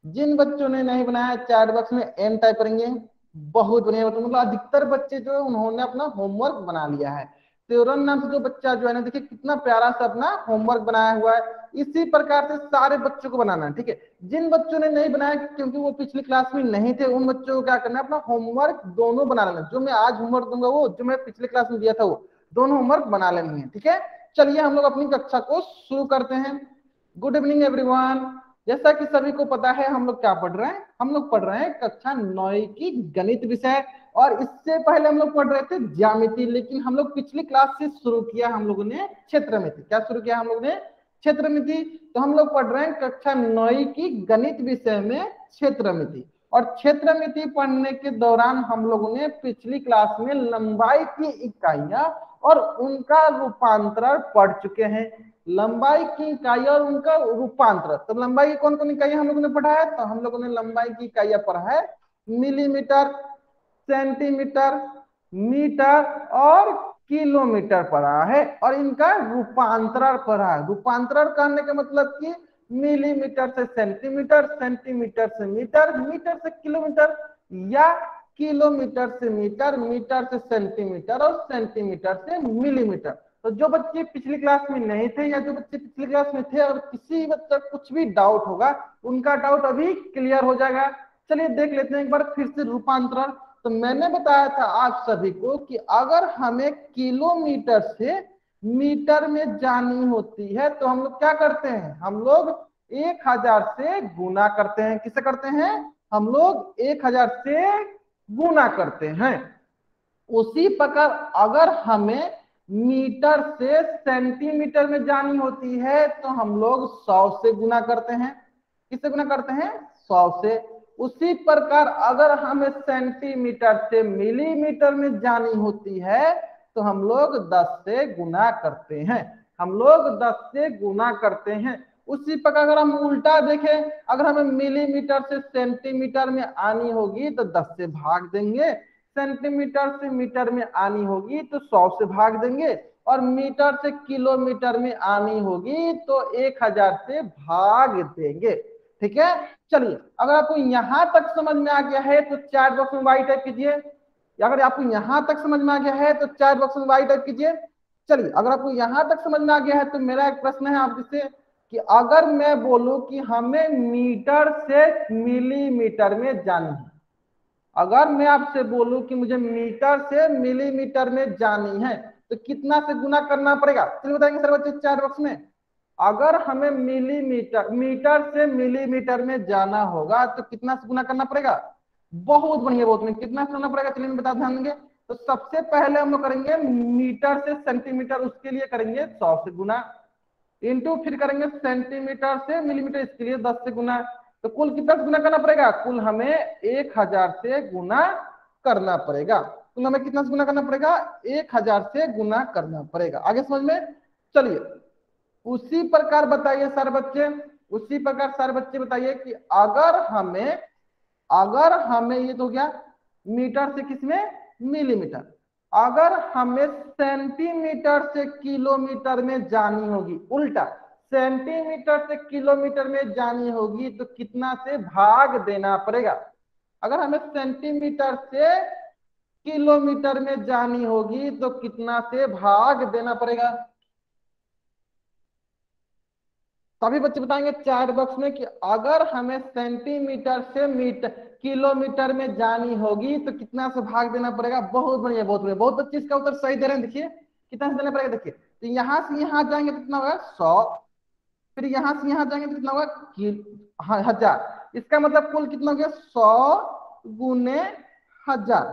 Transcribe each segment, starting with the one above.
जिन बच्चों ने नहीं बनाया चैट बॉक्स में एन टाइप करेंगे। बहुत बढ़िया, तो मतलब अधिकतर बच्चे जो है उन्होंने अपना होमवर्क बना लिया है। त्योरन नाम से जो बच्चा जो है ना, देखिए कितना प्यारा सा अपना होमवर्क बनाया हुआ है। इसी प्रकार से सारे बच्चों को बनाना है, ठीक है। जिन बच्चों ने नहीं बनाया क्योंकि वो पिछली क्लास में नहीं थे, उन बच्चों को क्या करना है, अपना होमवर्क दोनों बना लेना। जो मैं आज होमवर्क दूंगा, वो जो मैं पिछले क्लास में दिया था, वो दोनों होमवर्क बना लेनी है, ठीक है। चलिए हम लोग अपनी कक्षा को शुरू करते हैं। Good evening everyone. जैसा कि सभी को पता है, हम लोग क्या पढ़ रहे हैं, हम लोग पढ़ रहे हैं कक्षा 9 की गणित विषय। और इससे पहले हम लोग पढ़ रहे थे ज्यामिति, लेकिन हम लोग पिछली क्लास से शुरू किया हम लोगों ने क्षेत्रमिति। क्या शुरू किया हम लोग ने? क्षेत्रमिति। तो हम लोग पढ़ रहे हैं कक्षा 9 की गणित विषय में क्षेत्रमिति। और क्षेत्रमिति पढ़ने के दौरान हम लोगों ने पिछली क्लास में लंबाई की इकाइयां और उनका रूपांतरण पढ़ चुके हैं। लंबाई की इकाई और उनका रूपांतरण, तो लंबाई की कौन कौन इकाई हम लोगों ने पढ़ा है? तो हम लोगों ने लंबाई की इकाइयां पढ़ा है मिलीमीटर, सेंटीमीटर, मीटर और किलोमीटर पढ़ा है। और इनका रूपांतरण पढ़ा है। रूपांतरण करने का मतलब कि मिलीमीटर से सेंटीमीटर, सेंटीमीटर से मीटर, मीटर से किलोमीटर, या किलोमीटर से मीटर, मीटर से सेंटीमीटर और सेंटीमीटर से मिलीमीटर। तो जो बच्चे पिछली क्लास में नहीं थे या जो बच्चे पिछली क्लास में थे और किसी बच्चे कुछ भी डाउट होगा, उनका डाउट अभी क्लियर हो जाएगा। चलिए देख लेते हैं एक बार फिर से रूपांतरण। तो मैंने बताया था आप सभी को कि अगर हमें किलोमीटर से मीटर में जानी होती है तो हम लोग क्या करते हैं? हम लोग 1000 से गुना करते हैं। किसे करते हैं? हम लोग 1000 से गुना करते हैं। उसी प्रकार अगर हमें मीटर से सेंटीमीटर में जानी होती है तो हम लोग 100 से गुना करते हैं। किससे गुना करते हैं? 100 से। उसी प्रकार अगर हमें सेंटीमीटर से मिलीमीटर में जानी होती है तो हम लोग 10 से गुना करते हैं। हम लोग 10 से गुना करते हैं। उसी प्रकार अगर हम उल्टा देखें, अगर हमें मिलीमीटर से सेंटीमीटर में आनी होगी तो 10 से भाग देंगे, सेंटीमीटर से मीटर में आनी होगी तो 100 से भाग देंगे, और मीटर से किलोमीटर में आनी होगी तो 1000 से भाग देंगे। ठीक है। चलिए अगर आपको यहां तक समझ में आ गया है तो चैट बॉक्स में वाई टाइप कीजिए। अगर आपको यहां तक समझ में आ गया है तो चैट बॉक्स में वाई टाइप कीजिए। चलिए अगर आपको यहां तक समझ में आ गया है तो मेरा एक प्रश्न है आपसे कि अगर मैं बोलूं कि हमें मीटर से मिलीमीटर में जानी है, अगर मैं आपसे बोलूं कि मुझे मीटर से मिलीमीटर में जानी है तो कितना से गुना करना पड़ेगा? चलिए बताएंगे सर बच्चे चैट बॉक्स में। अगर हमें मिलीमीटर मीटर से मिलीमीटर में जाना होगा तो कितना से गुना करना पड़ेगा? बहुत बढ़िया, बहुत बढ़िया। कितना से करना पड़ेगा? चलिए बता ध्यान देंगे। तो सबसे पहले हम लोग करेंगे मीटर से सेंटीमीटर, उसके लिए करेंगे 100 से गुना, इंटू फिर करेंगे सेंटीमीटर से मिलीमीटर, इसके लिए 10 से गुना। तो कुल कितना गुना करना पड़ेगा? कुल हमें 1000 से गुना करना पड़ेगा। कुल हमें कितना से गुना करना पड़ेगा? 1000 से गुना करना पड़ेगा। आगे समझ में? चलिए उसी प्रकार बताइए सर बच्चे, उसी प्रकार सर बच्चे बताइए कि अगर हमें ये तो हो गया मीटर से किसमें? मिलीमीटर। अगर हमें सेंटीमीटर से किलोमीटर में जानी होगी, उल्टा सेंटीमीटर से किलोमीटर में जानी होगी तो कितना से भाग देना पड़ेगा? अगर हमें सेंटीमीटर से किलोमीटर में जानी होगी तो कितना से भाग देना पड़ेगा? सभी बच्चे बताएंगे चैट बॉक्स में कि अगर हमें सेंटीमीटर से मीटर किलोमीटर में जानी होगी तो कितना से भाग देना पड़ेगा? बहुत बढ़िया, बहुत बढ़िया। बहुत बच्चे इसका उत्तर सही दे रहे हैं। देखिए कितना से देना पड़ेगा। देखिए तो यहां से यहां जाएंगे तो कितना होगा? 100। फिर यहां से यहां जाएंगे तो कितना होगा? 1000। इसका मतलब कुल कितना हो गया? 100 गुने 1000।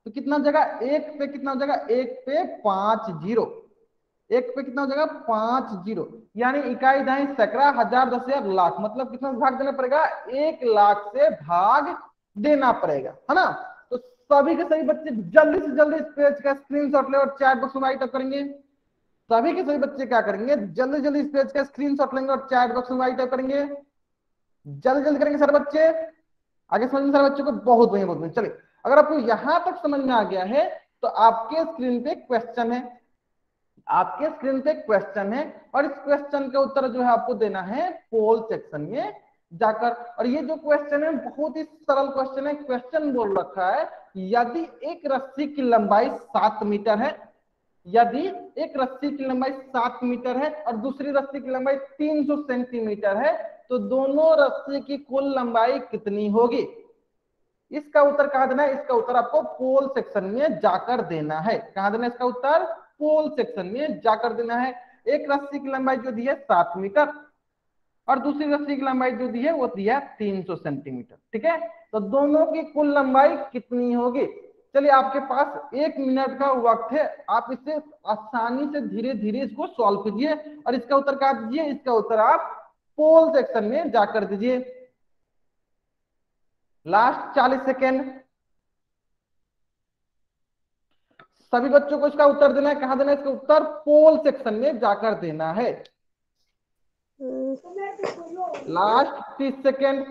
तो कितना हो जाएगा? एक पे कितना हो जाएगा? एक पे 5 जीरो। एक पे कितना हो जाएगा? 5 जीरो। यानी इकाई, दहाई, सैकड़ा, हजार, 10,000, लाख। मतलब कितना से भाग देना पड़ेगा? 1,00,000 से भाग देना पड़ेगा, है ना। तो सभी के सभी बच्चे जल्दी से जल्दी इस पेज का स्क्रीनशॉट ले और चैट बॉक्स में राइट अप करेंगे। सभी के सभी बच्चे क्या करेंगे? जल्दी जल्दी इस पेज का स्क्रीनशॉट लेंगे और चैट बॉक्स में राइट अप करेंगे। जल्दी जल्दी करेंगे सर बच्चे। आगे समझ में सर बच्चों को? बहुत बढ़िया, बहुत बढ़िया। चलिए अगर आपको यहां तक समझ में आ गया है तो आपके स्क्रीन पे क्वेश्चन है, और इस क्वेश्चन का उत्तर जो है आपको देना है पोल सेक्शन में। जाकर। और ये जो क्वेश्चन है बहुत ही सरल क्वेश्चन है। क्वेश्चन बोल रखा है यदि एक रस्सी की लंबाई 7 मीटर है, यदि एक रस्सी की लंबाई 7 मीटर है और दूसरी रस्सी की लंबाई 300 सेंटीमीटर है, तो दोनों रस्सी की कुल लंबाई कितनी होगी। इसका उत्तर कहां देना है, इसका उत्तर आपको पोल सेक्शन में जाकर देना है। कहां देना है इसका उत्तर, पोल सेक्शन में जाकर देना है। एक रस्सी की लंबाई जो दी है 7 मीटर और दूसरी रस्सी की लंबाई जो दी है वो दी है 300 सेंटीमीटर। ठीक है, तो दोनों की कुल लंबाई कितनी होगी। चलिए आपके पास 1 मिनट का वक्त है, आप इसे आसानी से धीरे धीरे इसको सॉल्व कीजिए और इसका उत्तर क्या दीजिए, इसका उत्तर आप पोल सेक्शन में जाकर दीजिए। लास्ट 40 सेकेंड, सभी बच्चों को इसका उत्तर देना है। कहां देना है इसका उत्तर, पोल सेक्शन में जाकर देना है। Last 30 second,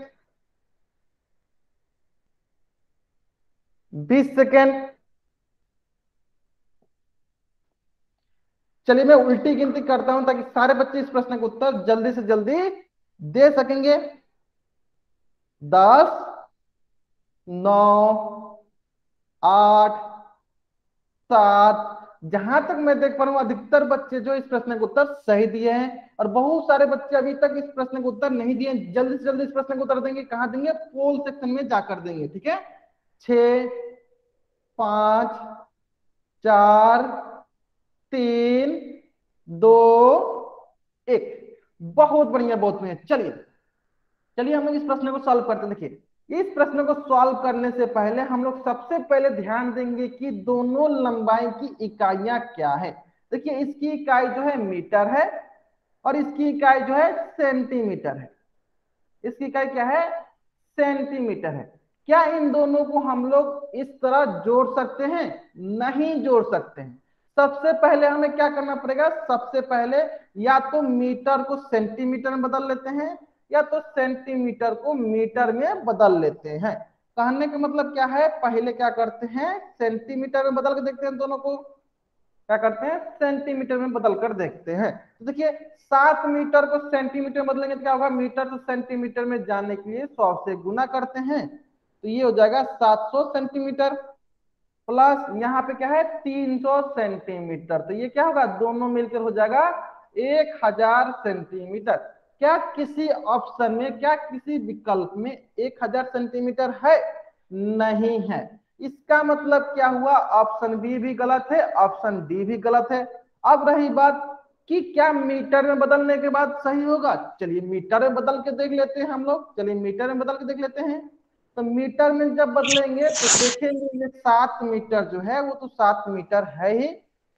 20 second. चलिए मैं उल्टी गिनती करता हूं ताकि सारे बच्चे इस प्रश्न का उत्तर जल्दी से जल्दी दे सकेंगे। 10, 9, 8, 7। जहां तक मैं देख पा रहा हूं अधिकतर बच्चे जो इस प्रश्न का उत्तर सही दिए हैं और बहुत सारे बच्चे अभी तक इस प्रश्न का उत्तर नहीं दिए। जल्दी से जल्दी इस प्रश्न का उत्तर देंगे। कहां देंगे, पोल सेक्शन में जाकर देंगे। ठीक है, 6, 5, 4, 3, 2, 1। बहुत बढ़िया, बहुत बढ़िया। चलिए चलिए हम लोग इस प्रश्न को सॉल्व करते हैं। देखिए इस प्रश्न को सॉल्व करने से पहले हम लोग सबसे पहले ध्यान देंगे कि दोनों लंबाई की इकाइयां क्या है। देखिए इसकी इकाई जो है मीटर है और इसकी इकाई जो है सेंटीमीटर है। इसकी इकाई क्या है, सेंटीमीटर है। क्या इन दोनों को हम लोग इस तरह जोड़ सकते हैं, नहीं जोड़ सकते हैं। सबसे पहले हमें क्या करना पड़ेगा, सबसे पहले या तो मीटर को सेंटीमीटर में बदल लेते हैं या तो सेंटीमीटर को मीटर में बदल लेते हैं। कहने का मतलब क्या है, पहले क्या करते हैं, सेंटीमीटर में बदल के देखते हैं दोनों को। क्या करते हैं, सेंटीमीटर में बदल कर देखते हैं। तो देखिए 7 मीटर को सेंटीमीटर में बदलेंगे तो क्या होगा, मीटर से सेंटीमीटर में जाने के लिए 100 से गुना करते हैं, तो ये हो जाएगा 700 सेंटीमीटर। प्लस यहाँ पे क्या है 300 सेंटीमीटर, तो ये क्या होगा, दोनों मिलकर हो जाएगा 1000 सेंटीमीटर। क्या किसी ऑप्शन में, क्या किसी विकल्प में 1000 सेंटीमीटर है, नहीं है। इसका मतलब क्या हुआ, ऑप्शन बी भी गलत है, ऑप्शन डी भी गलत है। अब रही बात कि क्या मीटर में बदलने के बाद सही होगा। चलिए मीटर में बदल के देख लेते हैं हम लोग। चलिए मीटर में बदल के देख लेते हैं। तो मीटर में जब बदलेंगे तो देखेंगे ये 7 मीटर जो है वो तो 7 मीटर है ही,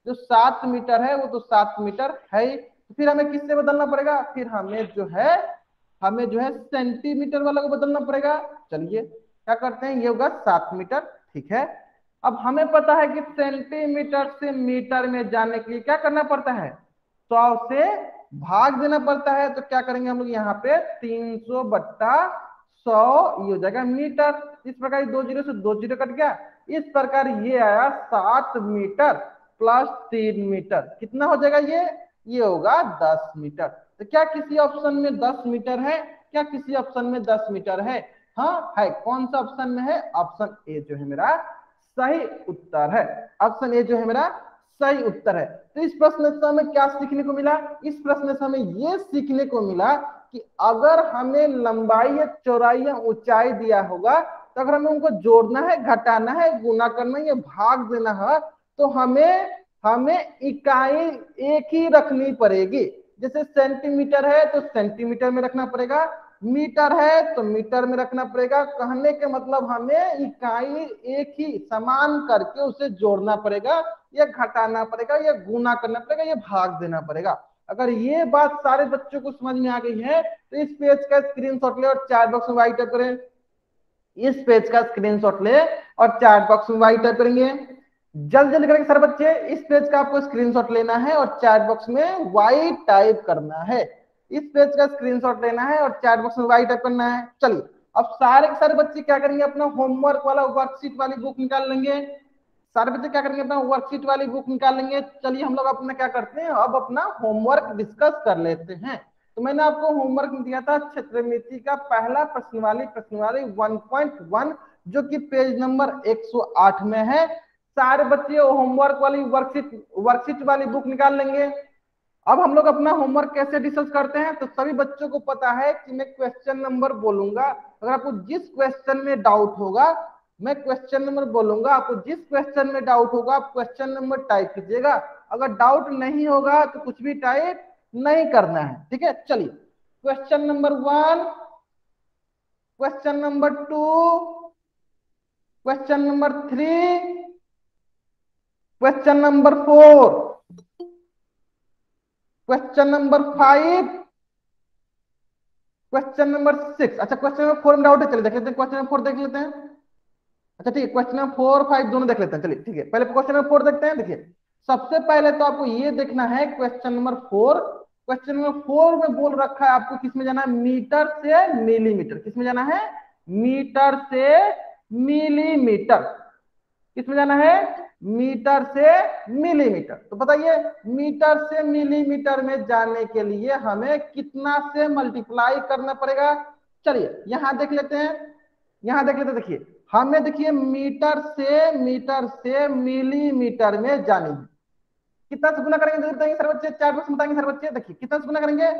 जो 7 मीटर है वो तो 7 मीटर है ही। तो फिर हमें किससे बदलना पड़ेगा, फिर हमें जो है सेंटीमीटर वाला को बदलना पड़ेगा। चलिए क्या करते हैं, ये होगा 7 मीटर। ठीक है, अब हमें पता है कि सेंटीमीटर से मीटर में जाने के लिए क्या करना पड़ता है, 100 से भाग देना पड़ता है। तो क्या करेंगे हम लोग, यहाँ पे 300 बट्टा 100 ये हो जाएगा मीटर। इस प्रकार 2 जीरो से 2 जीरो कट गया। इस प्रकार ये आया 7 मीटर प्लस 3 मीटर, कितना हो जाएगा ये होगा 10 मीटर। तो क्या किसी ऑप्शन में 10 मीटर है, क्या किसी ऑप्शन में 10 मीटर है, हाँ है। कौन सा ऑप्शन में है, ऑप्शन ए जो है मेरा सही उत्तर है। ऑप्शन ए जो है मेरा सही उत्तर है। तो इस प्रश्न से हमें क्या सीखने को मिला, इस प्रश्न से हमें यह सीखने को मिला कि अगर हमें लंबाई या चौड़ाई या ऊंचाई दिया होगा तो अगर हमें उनको जोड़ना है, घटाना है, गुना करना है या भाग देना है तो हमें इकाई एक ही रखनी पड़ेगी। जैसे सेंटीमीटर है तो सेंटीमीटर में रखना पड़ेगा, मीटर है तो मीटर में रखना पड़ेगा। कहने के मतलब हमें इकाई एक ही समान करके उसे जोड़ना पड़ेगा या घटाना पड़ेगा या गुना करना पड़ेगा या भाग देना पड़ेगा। अगर ये बात सारे बच्चों को समझ में आ गई है तो इस पेज का स्क्रीनशॉट ले और चैट बॉक्स में वाई टाइप करें। इस पेज का स्क्रीनशॉट ले और चैट बॉक्स में वाई टाइप करेंगे। जल्द जल्द करेंगे सारे बच्चे, इस पेज का आपको स्क्रीनशॉट लेना है और चैट बॉक्स में वाई टाइप करना है। इस पेज का स्क्रीनशॉट लेना है और चैट बॉक्स में वाई टाइप करना है। चलिए अब सारे के सारे बच्चे क्या करेंगे, अपना होमवर्क वाला वर्कशीट वाली बुक निकाल लेंगे। सारे बच्चे क्या करेंगे, अपना वर्कशीट वाली बुक निकाल लेंगे। चलिए हम लोग अपना क्या करते हैं, अब अपना होमवर्क डिस्कस कर लेते हैं। तो मैंने आपको होमवर्क दिया था क्षेत्रमिति का पहला प्रश्नवाली 1.1 जो कि पेज नंबर 108 में है। सारे बच्चे होमवर्क वाली वर्कशीट वाली बुक निकाल लेंगे। अब हम लोग अपना होमवर्क कैसे डिस्कस करते हैं, तो सभी बच्चों को पता है कि मैं क्वेश्चन नंबर बोलूंगा, अगर आपको जिस क्वेश्चन में डाउट होगा मैं क्वेश्चन नंबर बोलूंगा, आपको जिस क्वेश्चन में डाउट होगा आप क्वेश्चन नंबर टाइप कीजिएगा। अगर डाउट नहीं होगा तो कुछ भी टाइप नहीं करना है, ठीक है। चलिए question number 1, question number 2, question number 3, question number 4, question number 5, question number 6। अच्छा क्वेश्चन नंबर 4 में डाउट है, चलिए देख लेते हैं, क्वेश्चन नंबर 4 देख लेते हैं। अच्छा ठीक है, क्वेश्चन नंबर 4 5 दोनों देख लेते हैं। चलिए ठीक है, पहले क्वेश्चन नंबर 4 देखते हैं। देखिए सबसे पहले तो आपको ये देखना है क्वेश्चन नंबर 4। क्वेश्चन नंबर 4 में बोल रखा है आपको किस में जाना है, मीटर से मिलीमीटर। किस में जाना है, मीटर से मिलीमीटर। किस में जाना है, मीटर से मिलीमीटर। तो बताइए मीटर से मिलीमीटर में जाने के लिए हमें कितना से मल्टीप्लाई करना पड़ेगा। चलिए यहां देख लेते हैं, यहां देख लेते हैं। देखिए हमें देखिए मीटर से मिलीमीटर में जानी है, कितना से गुना करेंगे जरूर बताएंगे सर बच्चे, 4 बॉक्स बताएंगे सर बच्चे। देखिए कितना से गुना करेंगे,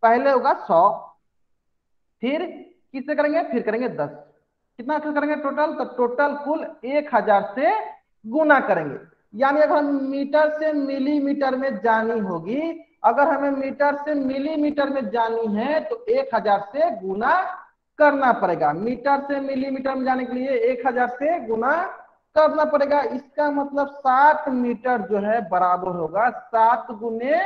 पहले होगा 100, फिर किससे करेंगे, फिर करेंगे 10, कितना करेंगे टोटल, तो टोटल कुल 1000 से गुना करेंगे। यानी अगर हम मीटर से मिलीमीटर में जानी होगी, अगर हमें मीटर से मिलीमीटर में जानी है तो 1000 से गुना करना पड़ेगा। मीटर से मिलीमीटर में जाने के लिए 1000 से गुना करना पड़ेगा। इसका मतलब 7 मीटर जो है बराबर होगा 7 गुने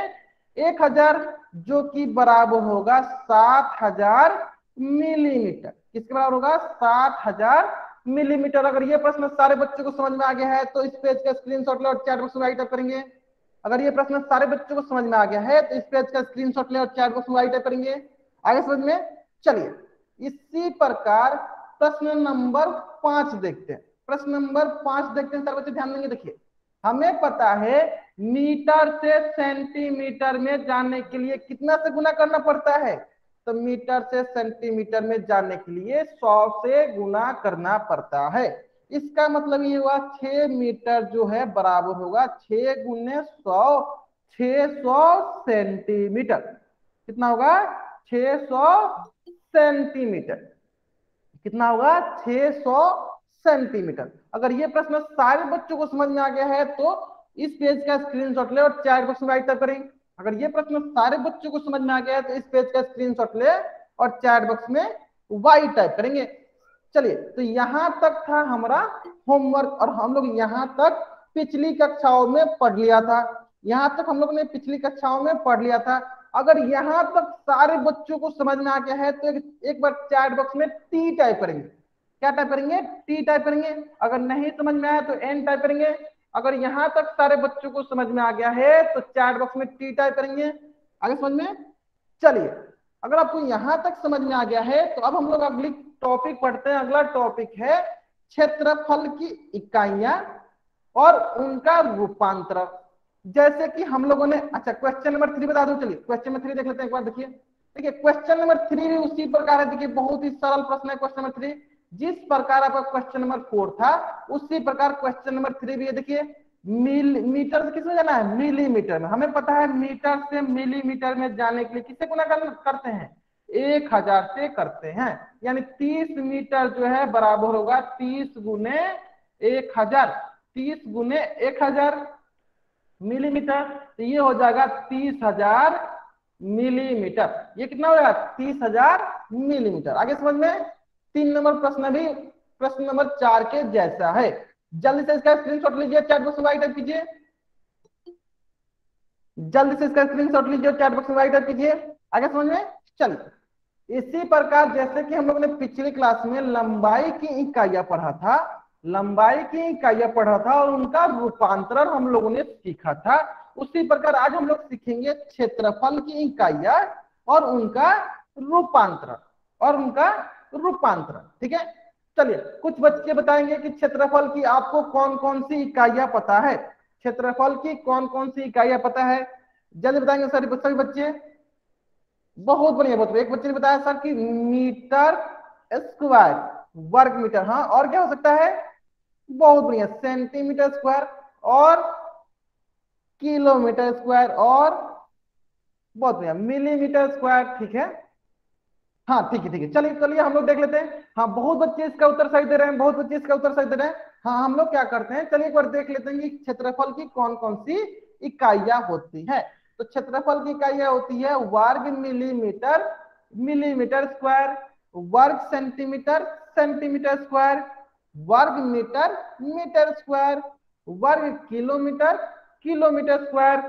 1000, जो कि बराबर होगा 7000 मिलीमीटर। किसके बराबर होगा, 7000 मिलीमीटर। अगर ये प्रश्न सारे बच्चों को समझ में आ गया है तो इस पेज का स्क्रीनशॉट ले और चैट बॉक्स में राइट अप करेंगे। अगर ये प्रश्न सारे बच्चों को समझ में आ गया है तो इस पेज का स्क्रीनशॉट ले और चैट बॉक्स में राइट अप करेंगे। आगे समझ में। चलिए इसी प्रकार प्रश्न नंबर 5 देखते हैं। प्रश्न नंबर 5 देखते हैं, सारे बच्चे ध्यान देंगे। देखिए हमें पता है मीटर से सेंटीमीटर में जाने के लिए कितना से गुना करना पड़ता है, तो मीटर से सेंटीमीटर में जाने के लिए 100 से गुना करना पड़ता है। इसका मतलब ये हुआ 6 मीटर जो है बराबर होगा 6 गुने 100, 600 सेंटीमीटर। कितना होगा, 600 सेंटीमीटर। कितना होगा, 600 सेंटीमीटर। अगर ये प्रश्न सारे बच्चों को समझ में आ गया है तो इस पेज का स्क्रीनशॉट ले और चैट बॉक्स में राइट करें। अगर ये प्रश्न सारे बच्चों को समझ में आ गया है तो इस पेज का स्क्रीनशॉट ले और चैट बॉक्स में वाई टाइप करेंगे। चलिए तो यहां तक था हमारा होमवर्क और हम लोग यहां तक पिछली कक्षाओं में पढ़ लिया था। यहां तक हम लोग ने पिछली कक्षाओं में पढ़ लिया था। अगर यहां तक सारे बच्चों को समझ में आ गया है तो एक बार चैट बॉक्स में टी टाइप करेंगे। क्या टाइप करेंगे, टी टाइप करेंगे। अगर नहीं समझ में आया तो एन टाइप करेंगे। अगर यहां तक सारे बच्चों को समझ में आ गया है तो चैट बॉक्स में टी टाइप करेंगे। आगे समझ में। चलिए अगर आपको यहां तक समझ में आ गया है तो अब हम लोग अगली टॉपिक पढ़ते हैं। अगला टॉपिक है क्षेत्रफल की इकाइयां और उनका रूपांतरण। जैसे कि हम लोगों ने, अच्छा क्वेश्चन नंबर 3 बता दो। चलिए क्वेश्चन नंबर 3 देख लेते हैं एक बार। देखिए देखिए क्वेश्चन नंबर 3 भी उसी प्रकार है। देखिए बहुत ही सरल प्रश्न है क्वेश्चन नंबर 3। जिस प्रकार आपका क्वेश्चन नंबर 4 था उसी प्रकार क्वेश्चन नंबर 3 भी है। देखिए मीटर से किसमें जाना है, मिलीमीटर में। हमें पता है मीटर से मिलीमीटर में जाने के लिए किससे गुना करते हैं, 1000 से करते हैं। यानी 30 मीटर जो है बराबर होगा 30 गुने 1000, 30 गुने 1000 मिलीमीटर। तो ये हो जाएगा 30,000 मिलीमीटर। ये कितना हो जाएगा, 30,000 मिलीमीटर। आगे समझ में। 3 नंबर प्रश्न भी प्रश्न नंबर 4 के जैसा है। जल्दी से इसका स्क्रीनशॉट लीजिए, चैट बॉक्स में राइट कीजिए। जल्दी से इसका स्क्रीनशॉट लीजिए, चैट बॉक्स में राइट कीजिए। आगे समझ में। चलिए इसी प्रकार जैसे कि हम लोगों ने पिछली क्लास में लंबाई की इकाइयां पढ़ा था, लंबाई की इकाइयां पढ़ा था और उनका रूपांतरण हम लोगों ने सीखा था, उसी प्रकार आज हम लोग सीखेंगे क्षेत्रफल की इकाइयां और उनका रूपांतरण ठीक है। चलिए कुछ बच्चे बताएंगे कि क्षेत्रफल की आपको कौन कौन सी इकाइयां पता है, क्षेत्रफल की कौन कौन सी इकाइयां पता है, जल्दी बताएंगे सभी बच्चे। बहुत बढ़िया, बहुत बढ़िया। एक बच्चे ने बताया सर कि मीटर स्क्वायर, वर्ग मीटर, हाँ और क्या हो सकता है? बहुत बढ़िया, सेंटीमीटर स्क्वायर और किलोमीटर स्क्वायर और बहुत बढ़िया मिलीमीटर स्क्वायर, ठीक है। हाँ ठीक है ठीक है, चलिए चलिए हम लोग देख लेते हैं। हाँ बहुत बच्चे इसका उत्तर सही दे रहे हैं, बहुत बच्चे इसका उत्तर सही दे रहे हैं। हाँ हम लोग क्या करते हैं, चलिए एक बार देख लेते हैं कि क्षेत्रफल की कौन कौन सी इकाइयां होती है। तो क्षेत्रफल की इकाइयां होती है वर्ग मिलीमीटर, मिलीमीटर स्क्वायर, वर्ग सेंटीमीटर, सेंटीमीटर स्क्वायर, वर्ग मीटर, मीटर स्क्वायर, वर्ग किलोमीटर, किलोमीटर स्क्वायर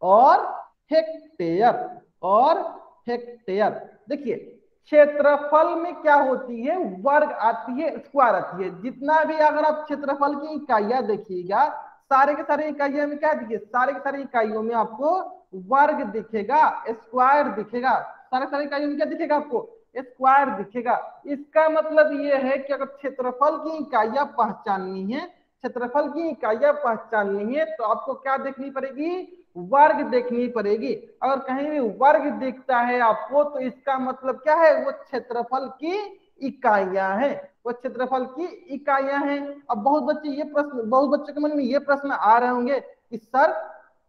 और हेक्टेयर, और हेक्टेयर। देखिए क्षेत्रफल में क्या होती है, वर्ग आती है, स्क्वायर आती है। जितना भी अगर आप क्षेत्रफल की इकाइयां देखिएगा, सारे के सारे इकाइयों में क्या दिखे, सारे के सारे इकाइयों में आपको वर्ग दिखेगा, स्क्वायर दिखेगा। सारे सारे इकाइयों में क्या दिखेगा आपको, स्क्वायर दिखेगा। इसका मतलब ये है कि अगर क्षेत्रफल की इकाइयां पहचाननी है, क्षेत्रफल की इकाइयां पहचाननी है, तो आपको क्या देखनी पड़ेगी, वर्ग देखनी पड़ेगी। अगर कहीं भी वर्ग दिखता है आपको, तो इसका मतलब क्या है, वो क्षेत्रफल की इकाइयां हैं, वो क्षेत्रफल की इकाइयां हैं। अब बहुत बच्चे ये प्रश्न, बहुत बच्चों के मन में ये प्रश्न आ रहे होंगे कि सर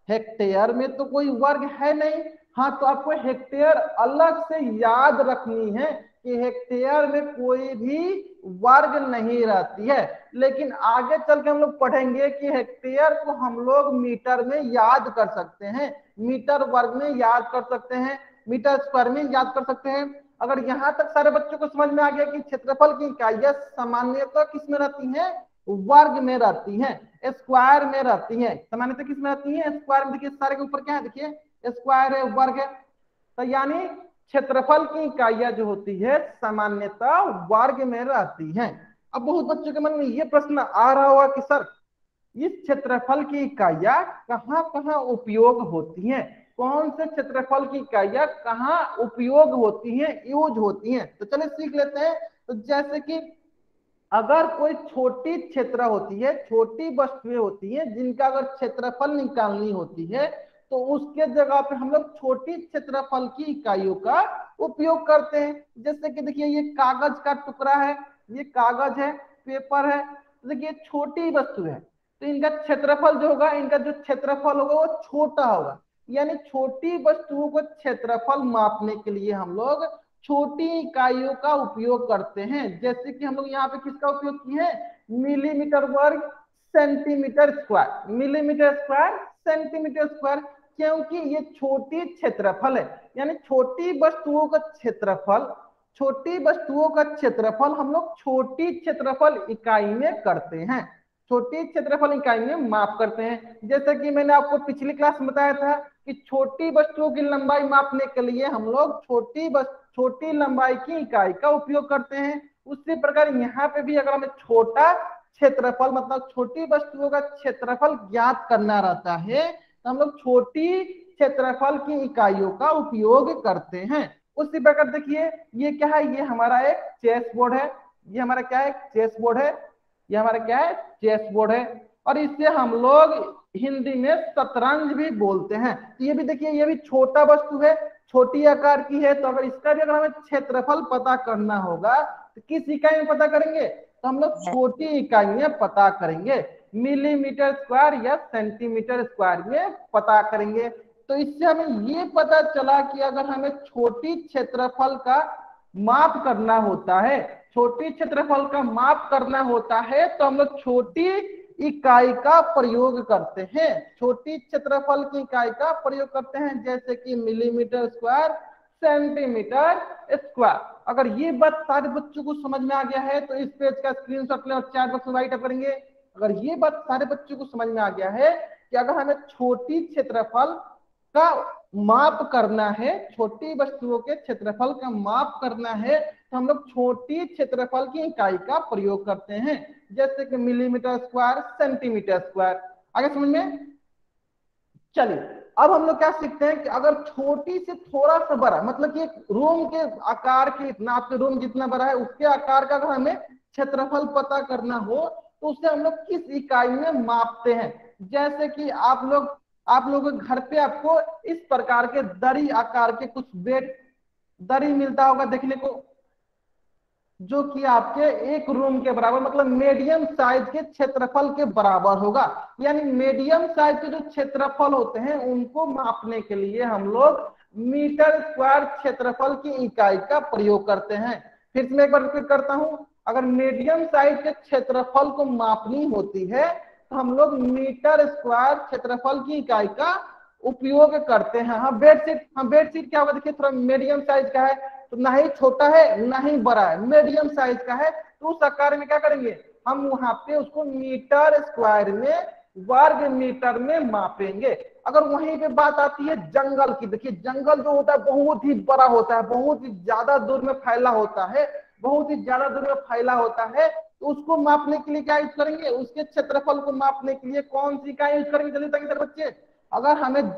हेक्टेयर में तो कोई वर्ग है नहीं। हाँ तो आपको हेक्टेयर अलग से याद रखनी है कि हेक्टेयर में कोई भी वर्ग नहीं रहती है। लेकिन आगे चल के हम लोग पढ़ेंगे कि हेक्टेयर को हम लोग मीटर में याद कर सकते हैं, मीटर वर्ग में याद कर सकते हैं, मीटर स्क्वायर में याद कर सकते हैं। अगर यहाँ तक सारे बच्चों को समझ में आ गया कि क्षेत्रफल की इकाइयां सामान्यतः किस में रहती हैं, वर्ग में रहती हैं, स्क्वायर में रहती हैं। सामान्यतः किस में रहती हैं, स्क्वायर में। देखिए सारे के ऊपर क्या है, देखिए स्क्वायर है, वर्ग है। तो यानी क्षेत्रफल की इकाइयां जो होती है सामान्यतः वर्ग में रहती हैं। अब बहुत बच्चों के मन में ये प्रश्न आ रहा होगा कि सर इस क्षेत्रफल की इकाइयां कहाँ कहाँ उपयोग होती हैं, कौन से क्षेत्रफल की इकाइयां कहाँ उपयोग होती हैं, यूज होती हैं। तो चलिए सीख लेते हैं। तो जैसे कि अगर कोई छोटी क्षेत्र होती है, छोटी वस्तुएं होती हैं जिनका अगर क्षेत्रफल निकालनी होती है, तो उसके जगह पे हम लोग छोटी क्षेत्रफल की इकाइयों का उपयोग करते हैं। जैसे कि देखिए ये कागज का टुकड़ा है, ये कागज है, पेपर है। देखिए छोटी वस्तु है, तो इनका क्षेत्रफल जो होगा, इनका जो क्षेत्रफल होगा वो छोटा होगा। यानी छोटी वस्तुओं को क्षेत्रफल मापने के लिए हम लोग छोटी इकाइयों का उपयोग करते हैं। जैसे कि हम लोग यहाँ पे किसका उपयोग किए हैं, मिलीमीटर वर्ग, centimetre square, millimetre square, centimetre square, क्योंकि ये छोटी क्षेत्रफल है। यानी छोटी वस्तुओं का क्षेत्रफल, छोटी वस्तुओं का क्षेत्रफल हम लोग छोटी क्षेत्रफल इकाई में करते हैं, छोटी क्षेत्रफल इकाई में माप करते हैं। जैसे कि मैंने आपको पिछली क्लास में बताया था कि छोटी वस्तुओं की लंबाई मापने के लिए हम लोग छोटी लंबाई की इकाई का उपयोग करते हैं। उसी प्रकार यहाँ पे भी अगर हमें छोटा क्षेत्रफल मतलब छोटी वस्तुओं का क्षेत्रफल ज्ञात करना रहता है, तो हम लोग छोटी क्षेत्रफल की इकाइयों का उपयोग करते हैं। उसी प्रकार देखिए ये क्या है, ये हमारा एक चेस बोर्ड है, ये हमारा क्या है, चेस बोर्ड है, ये हमारा क्या है, चेस बोर्ड है। और इससे हम लोग हिंदी में शतरंज भी बोलते हैं। तो ये भी देखिए, ये भी छोटा वस्तु है, छोटी आकार की है। तो अगर इसका भी अगर हमें क्षेत्रफल पता करना होगा, तो किस इकाई में पता करेंगे, तो हम लोग छोटी इकाई में पता करेंगे, मिलीमीटर स्क्वायर या सेंटीमीटर स्क्वायर में पता करेंगे। तो इससे हमें ये पता चला कि अगर हमें छोटी क्षेत्रफल का माप करना होता है, छोटी क्षेत्रफल का माप करना होता है, तो हम लोग छोटी इकाई का प्रयोग करते हैं, छोटी क्षेत्रफल की इकाई का प्रयोग करते हैं। जैसे कि मिलीमीटर स्क्वायर, सेंटीमीटर स्क्वायर। अगर ये बात सारे बच्चों को समझ में आ गया है, तो इस पेज का स्क्रीनशॉट लें और चैट बॉक्स में राइट अप करेंगे। अगर ये बात सारे बच्चों को समझ में आ गया है कि अगर हमें छोटी क्षेत्रफल का माप करना है, छोटी वस्तुओं के क्षेत्रफल का माप करना है, तो हम लोग छोटी क्षेत्रफल की इकाई का प्रयोग करते हैं। जैसे कि मिलीमीटर स्क्वायर, सेंटीमीटर स्क्वायर। आगे समझ में? चलिए अब हम लोग क्या सीखते हैं कि अगर छोटी से थोड़ा सा बड़ा, मतलब कि एक रूम के आकार के, इतना आपके रूम जितना बड़ा है उसके आकार का अगर हमें क्षेत्रफल पता करना हो, तो उसे हम लोग किस इकाई में मापते हैं। जैसे कि आप लोग आप लोगों के घर पे आपको इस प्रकार के दरी आकार के कुछ बेड दरी मिलता होगा देखने को, जो कि आपके एक रूम के बराबर मतलब मीडियम साइज के क्षेत्रफल के बराबर होगा। यानी मीडियम साइज के जो क्षेत्रफल होते हैं उनको मापने के लिए हम लोग मीटर स्क्वायर क्षेत्रफल की इकाई का प्रयोग करते हैं। फिर से मैं एक बार रिपीट करता हूं, अगर मीडियम साइज के क्षेत्रफल को मापनी होती है तो हम लोग मीटर स्क्वायर क्षेत्रफल की इकाई का उपयोग करते हैं। हाँ बेडशीट क्या होगा, देखिए थोड़ा मीडियम साइज का है, तो ना ही छोटा है ना ही बड़ा है, मीडियम साइज का है, तो उस आकार में क्या करेंगे हम वहां पे उसको मीटर स्क्वायर में वर्ग मीटर में मापेंगे। अगर वहीं पे बात आती है जंगल की, देखिए जंगल जो होता है बहुत ही बड़ा होता है, बहुत ही ज्यादा दूर में फैला होता है, बहुत ही ज्यादा दूर में फैला होता है, तो उसको मापने के लिए क्या यूज करेंगे, उसके क्षेत्रफल को मापने के लिए कौन सी इकाई यूज करेंगे, जल्दी बताएंगे सर बच्चे। अगर हमें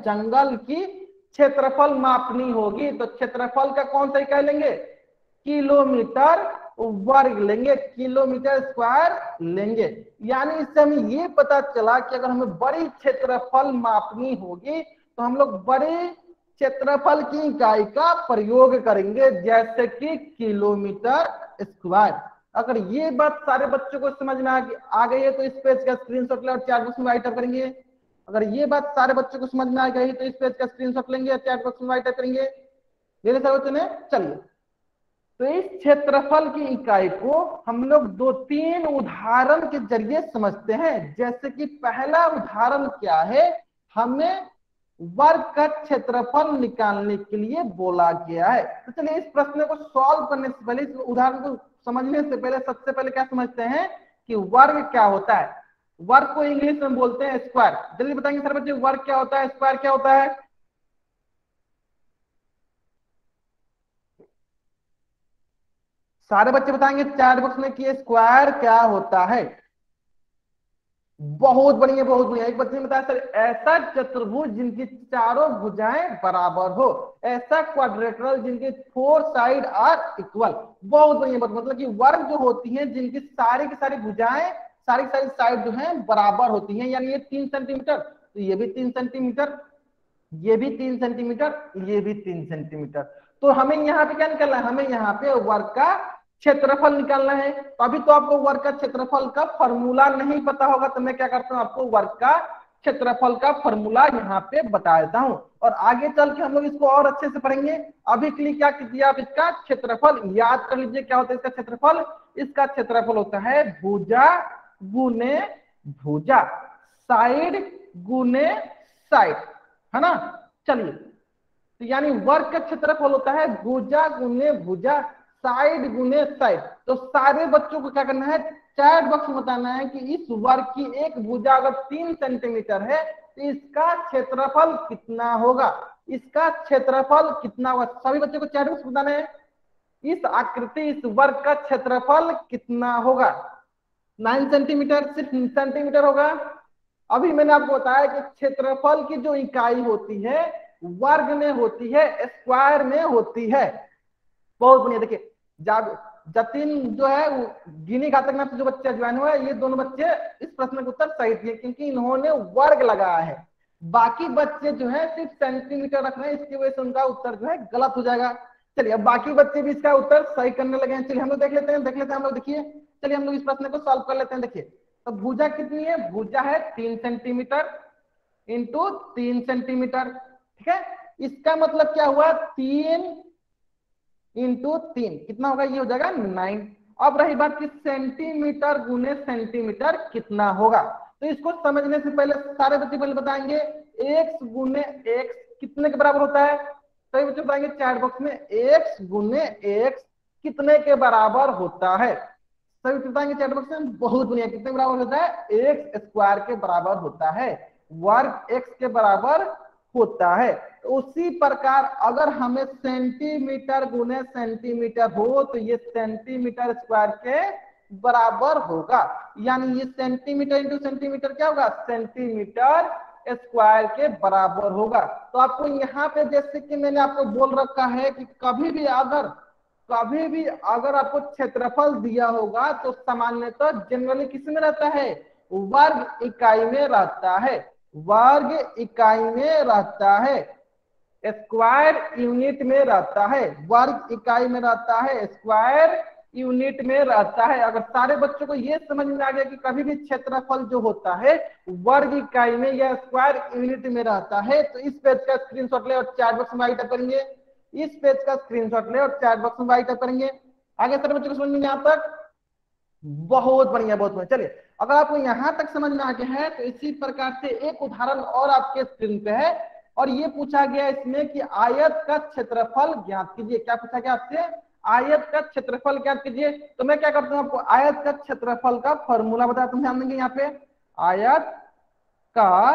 जंगल की क्षेत्रफल मापनी होगी तो क्षेत्रफल का कौन सा इकाई लेंगे, किलोमीटर वर्ग लेंगे, किलोमीटर स्क्वायर लेंगे। यानी इससे हमें ये पता चला कि अगर हमें बड़ी क्षेत्रफल मापनी होगी तो हम लोग बड़े क्षेत्रफल की इकाई का प्रयोग करेंगे, जैसे कि किलोमीटर स्क्वायर। अगर ये बात सारे बच्चों को समझ में आ गई है तो इस पेज का स्क्रीनशॉट ले और चैट बॉक्स में राइट अप करेंगे। अगर ये बात सारे बच्चों को समझ में आ गई तो इस पेज का स्क्रीनशॉट लेंगे और चैट बॉक्स में राइट अप करेंगे। मेरे सारे बच्चों ने, चलिए तो इस क्षेत्रफल की इकाई को हम लोग 2-3 उदाहरण के जरिए समझते हैं। जैसे कि पहला उदाहरण क्या है, हमें वर्ग का क्षेत्रफल निकालने के लिए बोला गया है। तो चलिए इस प्रश्न को सॉल्व करने से पहले, इस उदाहरण को समझने से पहले सबसे पहले क्या समझते हैं कि वर्ग क्या होता है। वर्ग को इंग्लिश में बोलते हैं स्क्वायर। जल्दी बताएंगे सर बच्चे वर्ग क्या होता है, स्क्वायर क्या होता है। सारे बच्चे बताएंगे चैट बॉक्स में कि स्क्वायर क्या होता है। बहुत बढ़िया बहुत बढ़िया। एक बच्चे ने बताया सर ऐसा चतुर्भुज जिनकी चारों भुजाएं बराबर हो, ऐसा क्वाड्रेटरल जिनके 4 साइड आर इक्वल। बहुत बढ़िया बात, मतलब कि वर्ग जो होती हैं जिनकी सारी की सारी भुजाएं सारी सारी साइड जो है बराबर होती हैं। यानी ये 3 सेंटीमीटर तो ये भी 3 सेंटीमीटर, ये भी 3 सेंटीमीटर, ये भी 3 सेंटीमीटर। तो हमें यहाँ पे क्या निकालना है, हमें यहाँ पे वर्ग का क्षेत्रफल निकालना है। तो अभी तो आपको वर्ग का क्षेत्रफल का फॉर्मूला नहीं पता होगा, तो मैं क्या करता हूँ आपको वर्ग का क्षेत्रफल का फॉर्मूला यहाँ पे बता देता हूँ और आगे चल के हम लोग इसको और अच्छे से पढ़ेंगे। अभी के लिए क्या कीजिए आप इसका क्षेत्रफल याद कर लीजिए। क्या होता है इसका क्षेत्रफल, इसका क्षेत्रफल होता है भुजा गुने भुजा, साइड गुने साइड, है ना। चलिए तो यानी वर्ग का क्षेत्रफल होता है भुजा गुने भुजा, साइड गुने साइड। तो सारे बच्चों को क्या करना है, चैट बॉक्स में बताना है कि इस वर्ग की एक भुजा अगर 3 सेंटीमीटर है तो इसका क्षेत्रफल कितना होगा, इसका क्षेत्रफल कितना होगा। सभी बच्चों को चैट बॉक्स में बताना है इस आकृति इस वर्ग का क्षेत्रफल कितना होगा। 9 सेंटीमीटर, सिर्फ सेंटीमीटर होगा। अभी मैंने आपको बताया कि क्षेत्रफल की जो इकाई होती है वर्ग में होती है, स्क्वायर में होती है। बहुत बढ़िया। देखिए जतिन जो है गिनी घातक में जो बच्चे ज्वाइन हुए ये दोनों बच्चे इस प्रश्न का उत्तर सही दिए क्योंकि इन्होंने वर्ग लगाया है। बाकी बच्चे जो है सिर्फ सेंटीमीटर रख रहे हैं, इसकी वजह से उनका उत्तर जो है गलत हो जाएगा। चलिए अब बाकी बच्चे भी इसका उत्तर सही करने लगे हैं। चलिए हम लोग देख लेते हैं हम लोग। देखिए चलिए हम लोग इस प्रश्न को सॉल्व कर लेते हैं। देखिए तो भुजा कितनी है, भुजा है 3 सेंटीमीटर इंटू 3 सेंटीमीटर, ठीक है। इसका मतलब क्या हुआ 3 इंटू 3 कितना होगा, ये हो जाएगा 9। अब रही बात कि सेंटीमीटर गुने सेंटीमीटर कितना होगा, तो इसको समझने से पहले सारे बच्चे पहले बताएंगे x गुने x कितने के बराबर होता है। सभी बच्चे बताएंगे चैट बॉक्स में x गुने x कितने के बराबर होता है। सभी बच्चे बताएंगे चैट बॉक्स में। बहुत बढ़िया, कितने के बराबर होता है, x स्क्वायर के बराबर होता है, वर्ग x के बराबर होता है। तो उसी प्रकार अगर हमें सेंटीमीटर गुने सेंटीमीटर हो तो ये सेंटीमीटर स्क्वायर के बराबर होगा। यानी ये सेंटीमीटर इंटू सेंटीमीटर क्या होगा, सेंटीमीटर स्क्वायर के बराबर होगा। तो आपको यहाँ पे जैसे कि मैंने आपको बोल रखा है कि कभी भी अगर आपको क्षेत्रफल दिया होगा तो सामान्यतः जनरली किस में रहता है, वर्ग इकाई में रहता है, वर्ग इकाई में रहता है, स्क्वायर यूनिट में रहता है, वर्ग इकाई में रहता है, स्क्वायर यूनिट में रहता है। अगर सारे बच्चों को ये समझ में आ गया कि कभी भी क्षेत्रफल जो होता है वर्ग इकाई में या स्क्वायर यूनिट में रहता है, तो इस पेज का स्क्रीनशॉट ले और चैट बॉक्स में टाइप करेंगे, इस पेज का स्क्रीनशॉट ले और चैट बॉक्स में टाइप करेंगे। आगे सारे बच्चों को समझ में यहाँ तक? बहुत बढ़िया, बहुत बढ़िया। चलिए, अगर आपको यहां तक समझ में आ गया है तो इसी प्रकार से एक उदाहरण और आपके स्क्रीन पे है, और ये पूछा गया इसमें कि आयत का क्षेत्रफल ज्ञात कीजिए। क्या पूछा गया आपसे? आयत का क्षेत्रफल ज्ञात कीजिए। तो मैं क्या करता हूं, आपको आयत का क्षेत्रफल का फॉर्मूला बताता हूं, ध्यान देंगे यहाँ पे। आयत का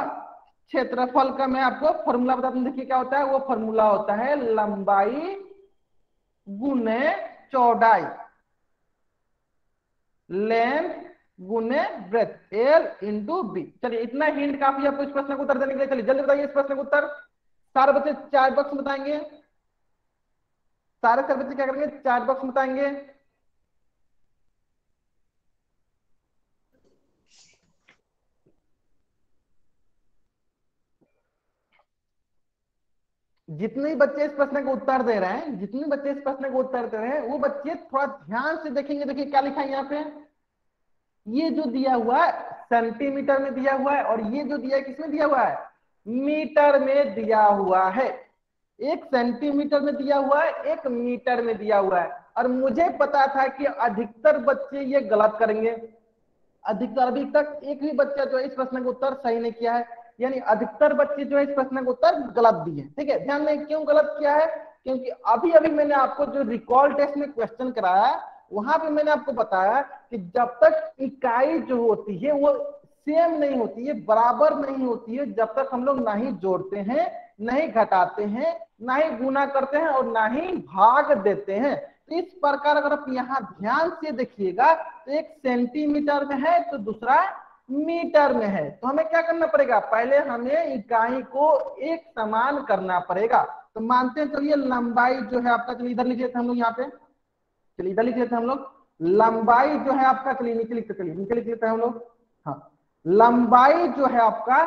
क्षेत्रफल का मैं आपको फॉर्मूला बताता हूं, देखिए क्या होता है। वो फॉर्मूला होता है लंबाई गुने चौड़ाई, लेंथ गुने ब्रेथ, एल इंटू बी। चलिए, इतना हिंट काफी आपको इस प्रश्न को उत्तर देने के लिए। चलिए जल्दी बताइए इस प्रश्न को उत्तर। सारे बच्चे चैट बॉक्स में बताएंगे, सारे बच्चे क्या करेंगे, चैट बॉक्स में बताएंगे। जितने बच्चे इस प्रश्न को उत्तर दे रहे हैं, जितने बच्चे इस प्रश्न को उत्तर दे रहे हैं, वो बच्चे थोड़ा ध्यान से देखेंगे। देखिए क्या लिखा है यहाँ पे, ये जो दिया हुआ है सेंटीमीटर में दिया हुआ है, और ये जो दिया है किसमें दिया हुआ है, मीटर में दिया हुआ है। एक सेंटीमीटर में दिया हुआ है, एक मीटर में दिया हुआ है। और मुझे पता था कि अधिकतर बच्चे ये गलत करेंगे, अधिकतर, अभी तक एक भी बच्चा जो है इस प्रश्न का उत्तर सही नहीं किया है, यानी अधिकतर बच्चे जो है इस प्रश्न का उत्तर गलत दिए। ठीक है, ध्यान दें क्यों गलत किया है, क्योंकि अभी अभी मैंने आपको जो रिकॉल टेस्ट में क्वेश्चन कराया, वहां पे मैंने आपको बताया कि जब तक इकाई जो होती है वो सेम नहीं होती है, बराबर नहीं होती है, जब तक हम लोग ना ही जोड़ते हैं, ना ही घटाते हैं, ना ही गुना करते हैं, और ना ही भाग देते हैं। तो इस प्रकार अगर आप यहाँ ध्यान से देखिएगा तो एक सेंटीमीटर में है तो दूसरा मीटर में है, तो हमें क्या करना पड़ेगा, पहले हमें इकाई को एक समान करना पड़ेगा। तो मानते हैं, चलिए लंबाई जो है आपका, चलिए इधर लिख लेते हैं हम लोग यहाँ पे, चलिए इधर लिख लेते हैं हम लोग, लंबाई जो है आपका, चलिए नीचे लिखते, चलिए नीचे लिख लेते हैं हम लोग। हाँ, लंबाई जो है आपका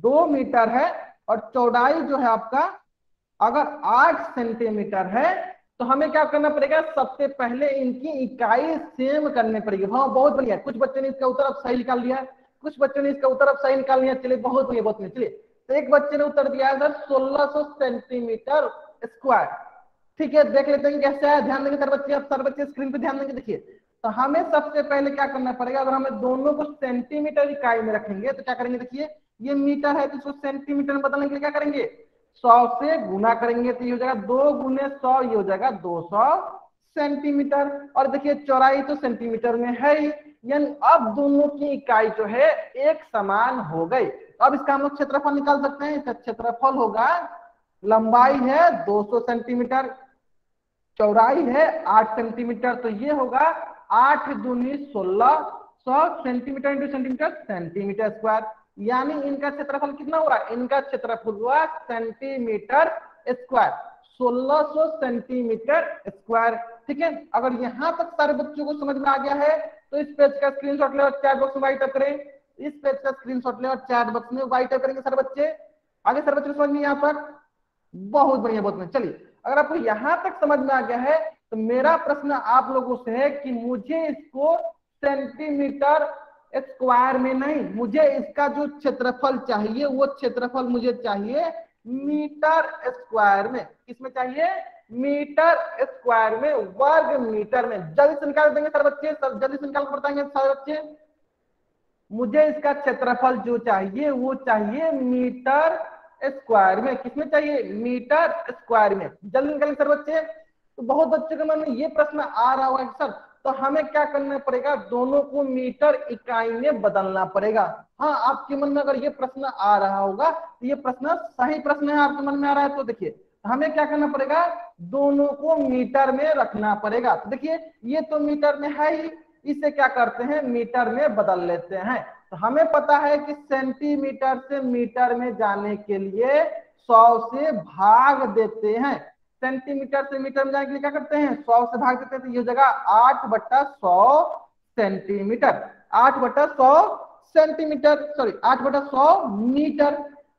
2 मीटर है, और चौड़ाई जो है आपका अगर 8 सेंटीमीटर है, तो हमें क्या करना पड़ेगा, सबसे पहले इनकी इकाई सेम करनी पड़ेगी। हाँ बहुत बढ़िया, कुछ बच्चों ने इसका उत्तर अब सही निकाल लिया, कुछ बच्चों ने इसका उत्तर अब सही निकाल लिया। चलिए बहुत बढ़िया, बहुत बढ़िया। चलिए, तो एक बच्चे ने उत्तर दिया है सर 1600 सेंटीमीटर स्क्वायर। ठीक है, देख लेते हैं कैसे है, ध्यान देंगे सर बच्चे, अब सर बच्चे स्क्रीन पे ध्यान देंगे। देखिए, तो हमें सबसे पहले क्या करना पड़ेगा, अगर हमें दोनों को सेंटीमीटर इकाई में रखेंगे तो क्या करेंगे, देखिए ये मीटर है तो इसको सेंटीमीटर में बदलने के लिए क्या करेंगे, 100 से गुना करेंगे, तो ये हो जाएगा 2 गुने 100, ये हो जाएगा 200 सेंटीमीटर। और देखिए चौड़ाई तो सेंटीमीटर में है ही, यानी अब दोनों की इकाई जो है एक समान हो गई। अब इसका हम लोग क्षेत्रफल निकाल सकते हैं। इसका क्षेत्रफल होगा, लंबाई है 200 सेंटीमीटर, चौड़ाई है 8 सेंटीमीटर, तो ये होगा 8 दूनी 16, 100 centimetre into centimetre, centimetre square. यानी इनका क्षेत्रफल कितना हुआ, इनका क्षेत्रफल हुआ सेंटीमीटर स्क्वायर, 1600 सेंटीमीटर स्क्वायर। ठीक है, अगर यहाँ तक सारे बच्चों को समझ में आ गया है तो इस पेज का स्क्रीनशॉट ले और चैट बॉक्स में टाइप करें, इस पेज का स्क्रीनशॉट ले और चैट बॉक्स में टाइप करेंगे सर बच्चे। आगे सर बच्चे समझ में यहाँ तक? बहुत बढ़िया, बहुत बढ़िया। चलिए, अगर आपको यहां तक समझ में आ गया है तो मेरा प्रश्न आप लोगों से है कि मुझे इसको सेंटीमीटर स्क्वायर में नहीं, मुझे इसका जो क्षेत्रफल चाहिए वो क्षेत्रफल मुझे चाहिए मीटर स्क्वायर में। किसमें चाहिए, मीटर स्क्वायर में, वर्ग मीटर में। जल्दी से निकाल देंगे सर बच्चे, सब जल्दी से निकाल बताएंगे सारे बच्चे। मुझे इसका क्षेत्रफल जो चाहिए वो चाहिए मीटर स्क्वायर में। किसमें चाहिए, मीटर स्क्वायर में। जल्दी निकालें सर बच्चे। तो बहुत बच्चों के मन में ये प्रश्न आ रहा होगा सर, तो हमें क्या करना पड़ेगा, दोनों को मीटर इकाई में बदलना पड़ेगा। हाँ, आपके मन में अगर ये प्रश्न आ रहा होगा तो ये प्रश्न सही प्रश्न है, आपके मन में आ रहा है तो देखिए हमें क्या करना पड़ेगा, दोनों को मीटर में रखना पड़ेगा। तो देखिए ये तो मीटर में है ही, इसे क्या करते हैं, मीटर में बदल लेते हैं। तो हमें पता है कि सेंटीमीटर से मीटर में जाने के लिए 100 से भाग देते हैं, सेंटीमीटर से मीटर में जाने के लिए क्या करते हैं, 100 से भाग देते हैं। तो ये जगह 8/100 सेंटीमीटर, 8/100 सेंटीमीटर, सॉरी 8/100 मीटर।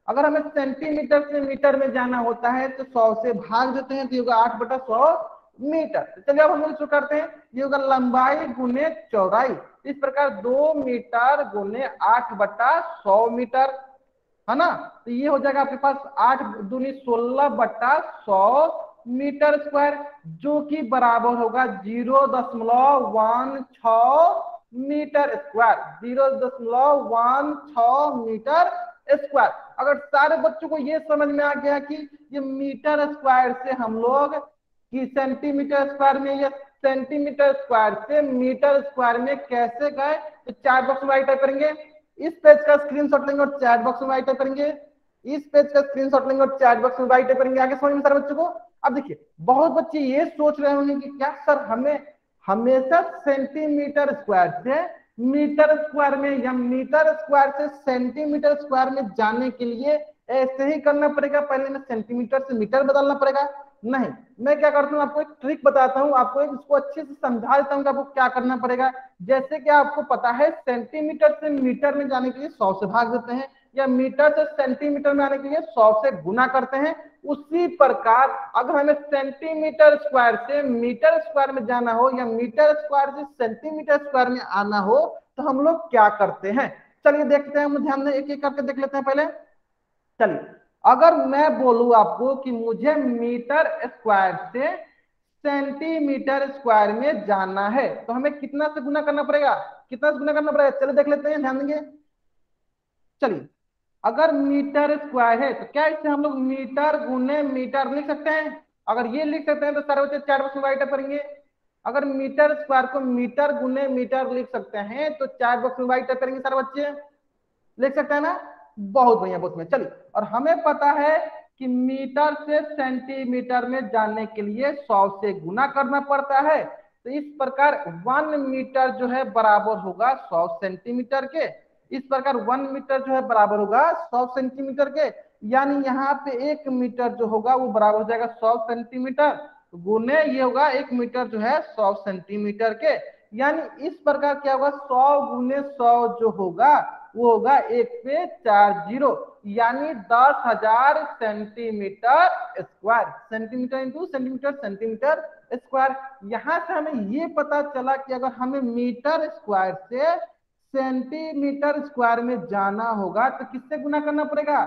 अगर हमें सेंटीमीटर से मीटर में जाना होता है तो 100 से भाग देते हैं तो ये होगा 8/100 मीटर। तो चलिए अब हम लोग शुरू करते हैं। ये होगा लंबाई गुने चौड़ाई, इस प्रकार 2 मीटर गुने 8/100 मीटर, है ना। तो ये हो जाएगा आपके पास 8 दूनी 16/100 मीटर स्क्वायर, जो कि बराबर होगा 0.16 मीटर स्क्वायर, 0.16 मीटर स्क्वायर। अगर सारे बच्चों को ये समझ में आ गया कि ये मीटर स्क्वायर से हम लोग कि सेंटीमीटर स्क्वायर में या सेंटीमीटर स्क्वायर से मीटर स्क्वायर में कैसे गए, तो चैट बॉक्स में टाइप करेंगे, इस पेज का स्क्रीनशॉट लेंगे और चैट बॉक्स में टाइप करेंगे, इस पेज का स्क्रीनशॉट लेंगे और चैट बॉक्स में टाइप करेंगे। आगे समझ में सारे बच्चों को। अब देखिए बहुत बच्चे ये सोच रहे होंगे कि क्या सर हमें हमेशा सेंटीमीटर स्क्वायर से मीटर स्क्वायर में या मीटर स्क्वायर से सेंटीमीटर स्क्वायर में जाने के लिए ऐसे ही करना पड़ेगा, पहले में सेंटीमीटर से मीटर बदलना पड़ेगा? नहीं, मैं क्या करता हूँ आपको एक ट्रिक बताता हूँ, आपको इसको अच्छे से समझा देता हूँ कि आपको क्या करना पड़ेगा। जैसे कि आपको पता है सेंटीमीटर से मीटर में जाने के लिए 100 से भाग देते हैं, या मीटर से सेंटीमीटर में आने के लिए 100 से गुना करते हैं। उसी प्रकार अगर हमें सेंटीमीटर स्क्वायर से मीटर स्क्वायर में जाना हो या मीटर स्क्वायर से सेंटीमीटर स्क्वायर में आना हो तो हम लोग क्या करते हैं, चलिए देखते हैं। हम ध्यान दें, एक एक करके देख लेते हैं पहले। चलिए अगर मैं बोलूं आपको कि मुझे मीटर स्क्वायर से सेंटीमीटर स्क्वायर में जाना है तो हमें कितना से गुना करना पड़ेगा, कितना से गुना करना पड़ेगा, चलिए देख लेते हैं, ध्यान देंगे। चलिए अगर मीटर स्क्वायर है तो क्या इसे हम लोग मीटर गुने मीटर लिख सकते हैं? अगर ये लिख सकते हैं तो सारे बच्चे चार बॉक्स में राइट करेंगे। अगर मीटर स्क्वायर को मीटर गुने मीटर लिख सकते हैं तो चार बॉक्स में राइट करेंगे सारे बच्चे, लिख सकते हैं ना। बहुत बढ़िया, बहुत बढ़िया। चलिए और हमें पता है कि मीटर से सेंटीमीटर में जाने के लिए 100 से गुना करना पड़ता है, तो इस प्रकार 1 मीटर जो है बराबर होगा 100 सेंटीमीटर के। इस प्रकार 1 मीटर जो है बराबर होगा 100 सेंटीमीटर के, यानी यहाँ पे 1 मीटर जो होगा वो बराबर हो जाएगा 100 सेंटीमीटर गुने ये होगा 1 मीटर जो है 100 सेंटीमीटर के। यानी इस प्रकार क्या होगा 100 गुने 100 जो होगा वो होगा 1 पे 4 जीरो, यानी 10,000 centimetre square, centimetre into centimetre, centimetre square. यहां से हमें ये पता चला कि अगर हमें मीटर स्क्वायर से सेंटीमीटर स्क्वायर में जाना होगा तो किससे गुना करना पड़ेगा,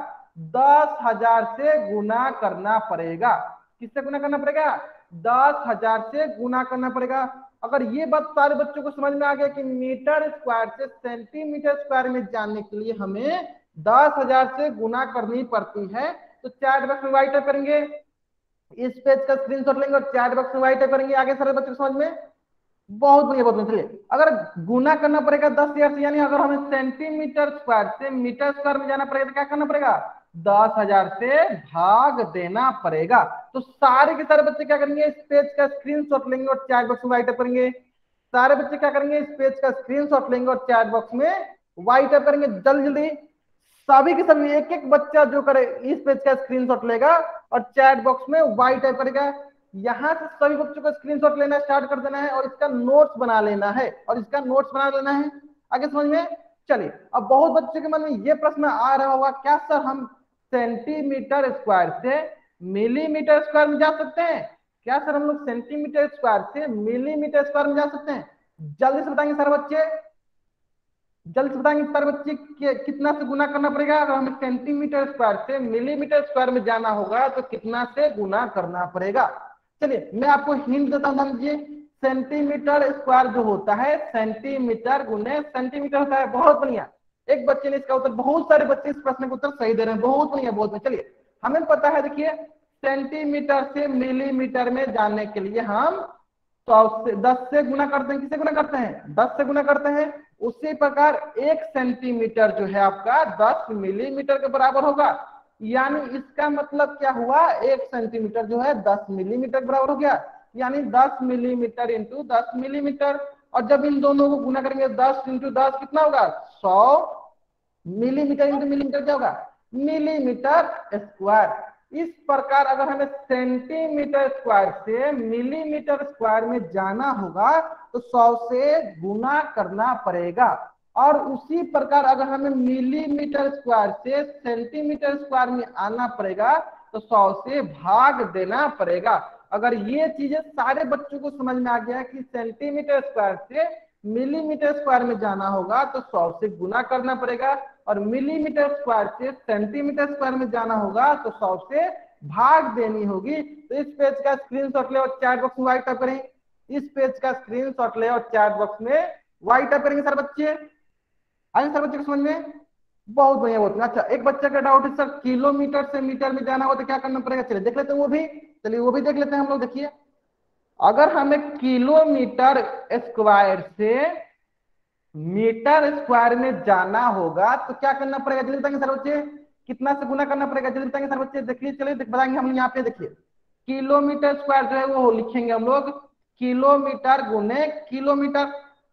10,000 से गुना करना पड़ेगा। किससे गुना करना पड़ेगा, 10,000 से गुना करना पड़ेगा। अगर ये बात सारे बच्चों को समझ में आ गया कि मीटर स्क्वायर से सेंटीमीटर स्क्वायर में जाने के लिए हमें 10,000 से गुना करनी पड़ती है, तो चैट बॉक्स में राइट करेंगे, इस पेज का स्क्रीनशॉट लेंगे और चैट बॉक्स में राइट करेंगे। आगे सारे बच्चों को समझ में बहुत बढ़िया, बहुत बढ़िया। चलिए अगर गुना करना पड़ेगा 10,000 से, यानी अगर हमें सेंटीमीटर स्क्वायर से मीटर स्क्वायर में जाना पड़ेगा तो क्या करना पड़ेगा, 10,000 से भाग देना पड़ेगा। तो सारे के सारे बच्चे क्या करेंगे, इस पेज का स्क्रीनशॉट लेंगे और चैट बॉक्स में राइट करेंगे। सारे बच्चे क्या करेंगे, इस पेज का स्क्रीनशॉट लेंगे और चैट बॉक्स में राइट करेंगे। जल्दी जल्दी सभी के सभी एक एक बच्चा जो करे इस पेज का स्क्रीनशॉट लेगा और चैट बॉक्स में वाई टाइप करेगा। यहां से सभी बच्चों को स्क्रीनशॉट लेना स्टार्ट कर देना है और इसका नोट्स बना लेना है, और इसका नोट्स बना लेना है। आगे समझ में। चलिए अब बहुत बच्चों के मन में ये प्रश्न आ रहा होगा, क्या सर हम सेंटीमीटर स्क्वायर से मिलीमीटर स्क्वायर में जा सकते हैं? क्या सर हम लोग सेंटीमीटर स्क्वायर से मिलीमीटर स्क्वायर में जा सकते हैं? जल्दी से बताएंगे सारे बच्चे, जल्दी से बताएंगे सारे बच्चे कितना से गुना करना पड़ेगा। अगर हमें सेंटीमीटर स्क्वायर से मिलीमीटर स्क्वायर में जाना होगा तो कितना से गुना करना पड़ेगा? चलिए मैं आपको हिंट देता हूं, समझिए। सेंटीमीटर स्क्वायर जो होता है सेंटीमीटर गुने सेंटीमीटर होता है। बहुत बढ़िया, एक बच्चे ने इसका उत्तर, बहुत सारे बच्चे इस प्रश्न का उत्तर सही दे रहे हैं, बहुत बढ़िया, बहुत बढ़िया। चलिए हमें पता है, देखिए सेंटीमीटर से मिलीमीटर में जाने के लिए हम 100 से 10 से गुना करते हैं। किससे गुना करते हैं, 10 से गुना करते हैं। उसी प्रकार 1 सेंटीमीटर जो है आपका 10 मिलीमीटर के बराबर होगा, यानी इसका मतलब क्या हुआ, 1 सेंटीमीटर जो है 10 मिलीमीटर के बराबर हो गया, यानी 10 मिलीमीटर इंटू 10 मिलीमीटर। और जब इन दोनों को गुना करेंगे 10 इंटू 10 कितना होगा, 100 मिलीमीटर इंटू मिलीमीटर क्या होगा, मिलीमीटर स्क्वायर। इस प्रकार अगर हमें सेंटीमीटर स्क्वायर से मिलीमीटर स्क्वायर में जाना होगा तो 100 से गुना करना पड़ेगा। और उसी प्रकार अगर हमें मिलीमीटर स्क्वायर से सेंटीमीटर स्क्वायर में आना पड़ेगा तो 100 से भाग देना पड़ेगा। अगर ये चीजें सारे बच्चों को समझ में आ गया कि सेंटीमीटर स्क्वायर से मिलीमीटर स्क्वायर में जाना होगा तो 100 से गुना करना पड़ेगा, और मिलीमीटर स्क्वायर से सेंटीमीटर स्क्वायर में जाना होगा तो 100 से भाग देनी होगी। तो इस पेज का स्क्रीनशॉट ले और चैट बॉक्स में वाई टाइप करें। इस पेज का स्क्रीनशॉट ले और चैट बॉक्स में वाई टाइप करेंगे सर बच्चे। आगे सर बच्चे को समझ में? बहुत बढ़िया, बहुत बढ़िया। अच्छा, एक बच्चे का डाउट है सर किलोमीटर से मीटर में जाना हो तो क्या करना पड़ेगा? चलिए देख लेते हैं वो भी, चलिए वो भी देख लेते हैं हम लोग। देखिए, अगर हमें किलोमीटर स्क्वायर से मीटर स्क्वायर में जाना होगा तो क्या करना पड़ेगा? जल्दी बताएंगे सर बच्चे, कितना से गुना करना पड़ेगा? जल्दी बताएंगे सर बच्चे। देखिए चलिए बताएंगे हम यहाँ पे। देखिए, किलोमीटर स्क्वायर जो है वो लिखेंगे हम लोग किलोमीटर गुने किलोमीटर,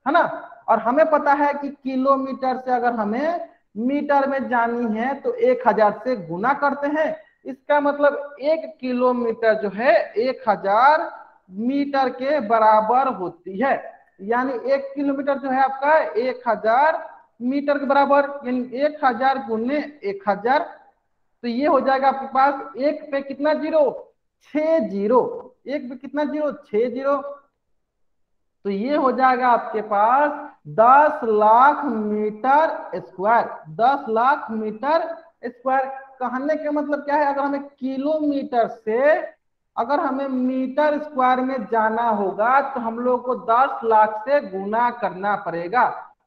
है ना। और हमें पता है कि किलोमीटर से अगर हमें मीटर में जानी है तो 1000 से गुना करते हैं। इसका मतलब 1 किलोमीटर जो है 1000 मीटर के बराबर होती है। यानी 1 किलोमीटर जो है आपका 1000 मीटर के बराबर, यानी 1000 गुने 1000। तो ये हो जाएगा आपके पास एक पे कितना जीरो? 6 जीरो। एक पे कितना जीरो? 6 जीरो। तो ये हो जाएगा आपके पास 10 lakh meter square. 10 lakh meter square. कहने का मतलब क्या है? अगर हमें किलोमीटर से अगर हमें मीटर स्क्वायर में जाना होगा तो हम लोग को 10 लाख से गुना करना पड़ेगा।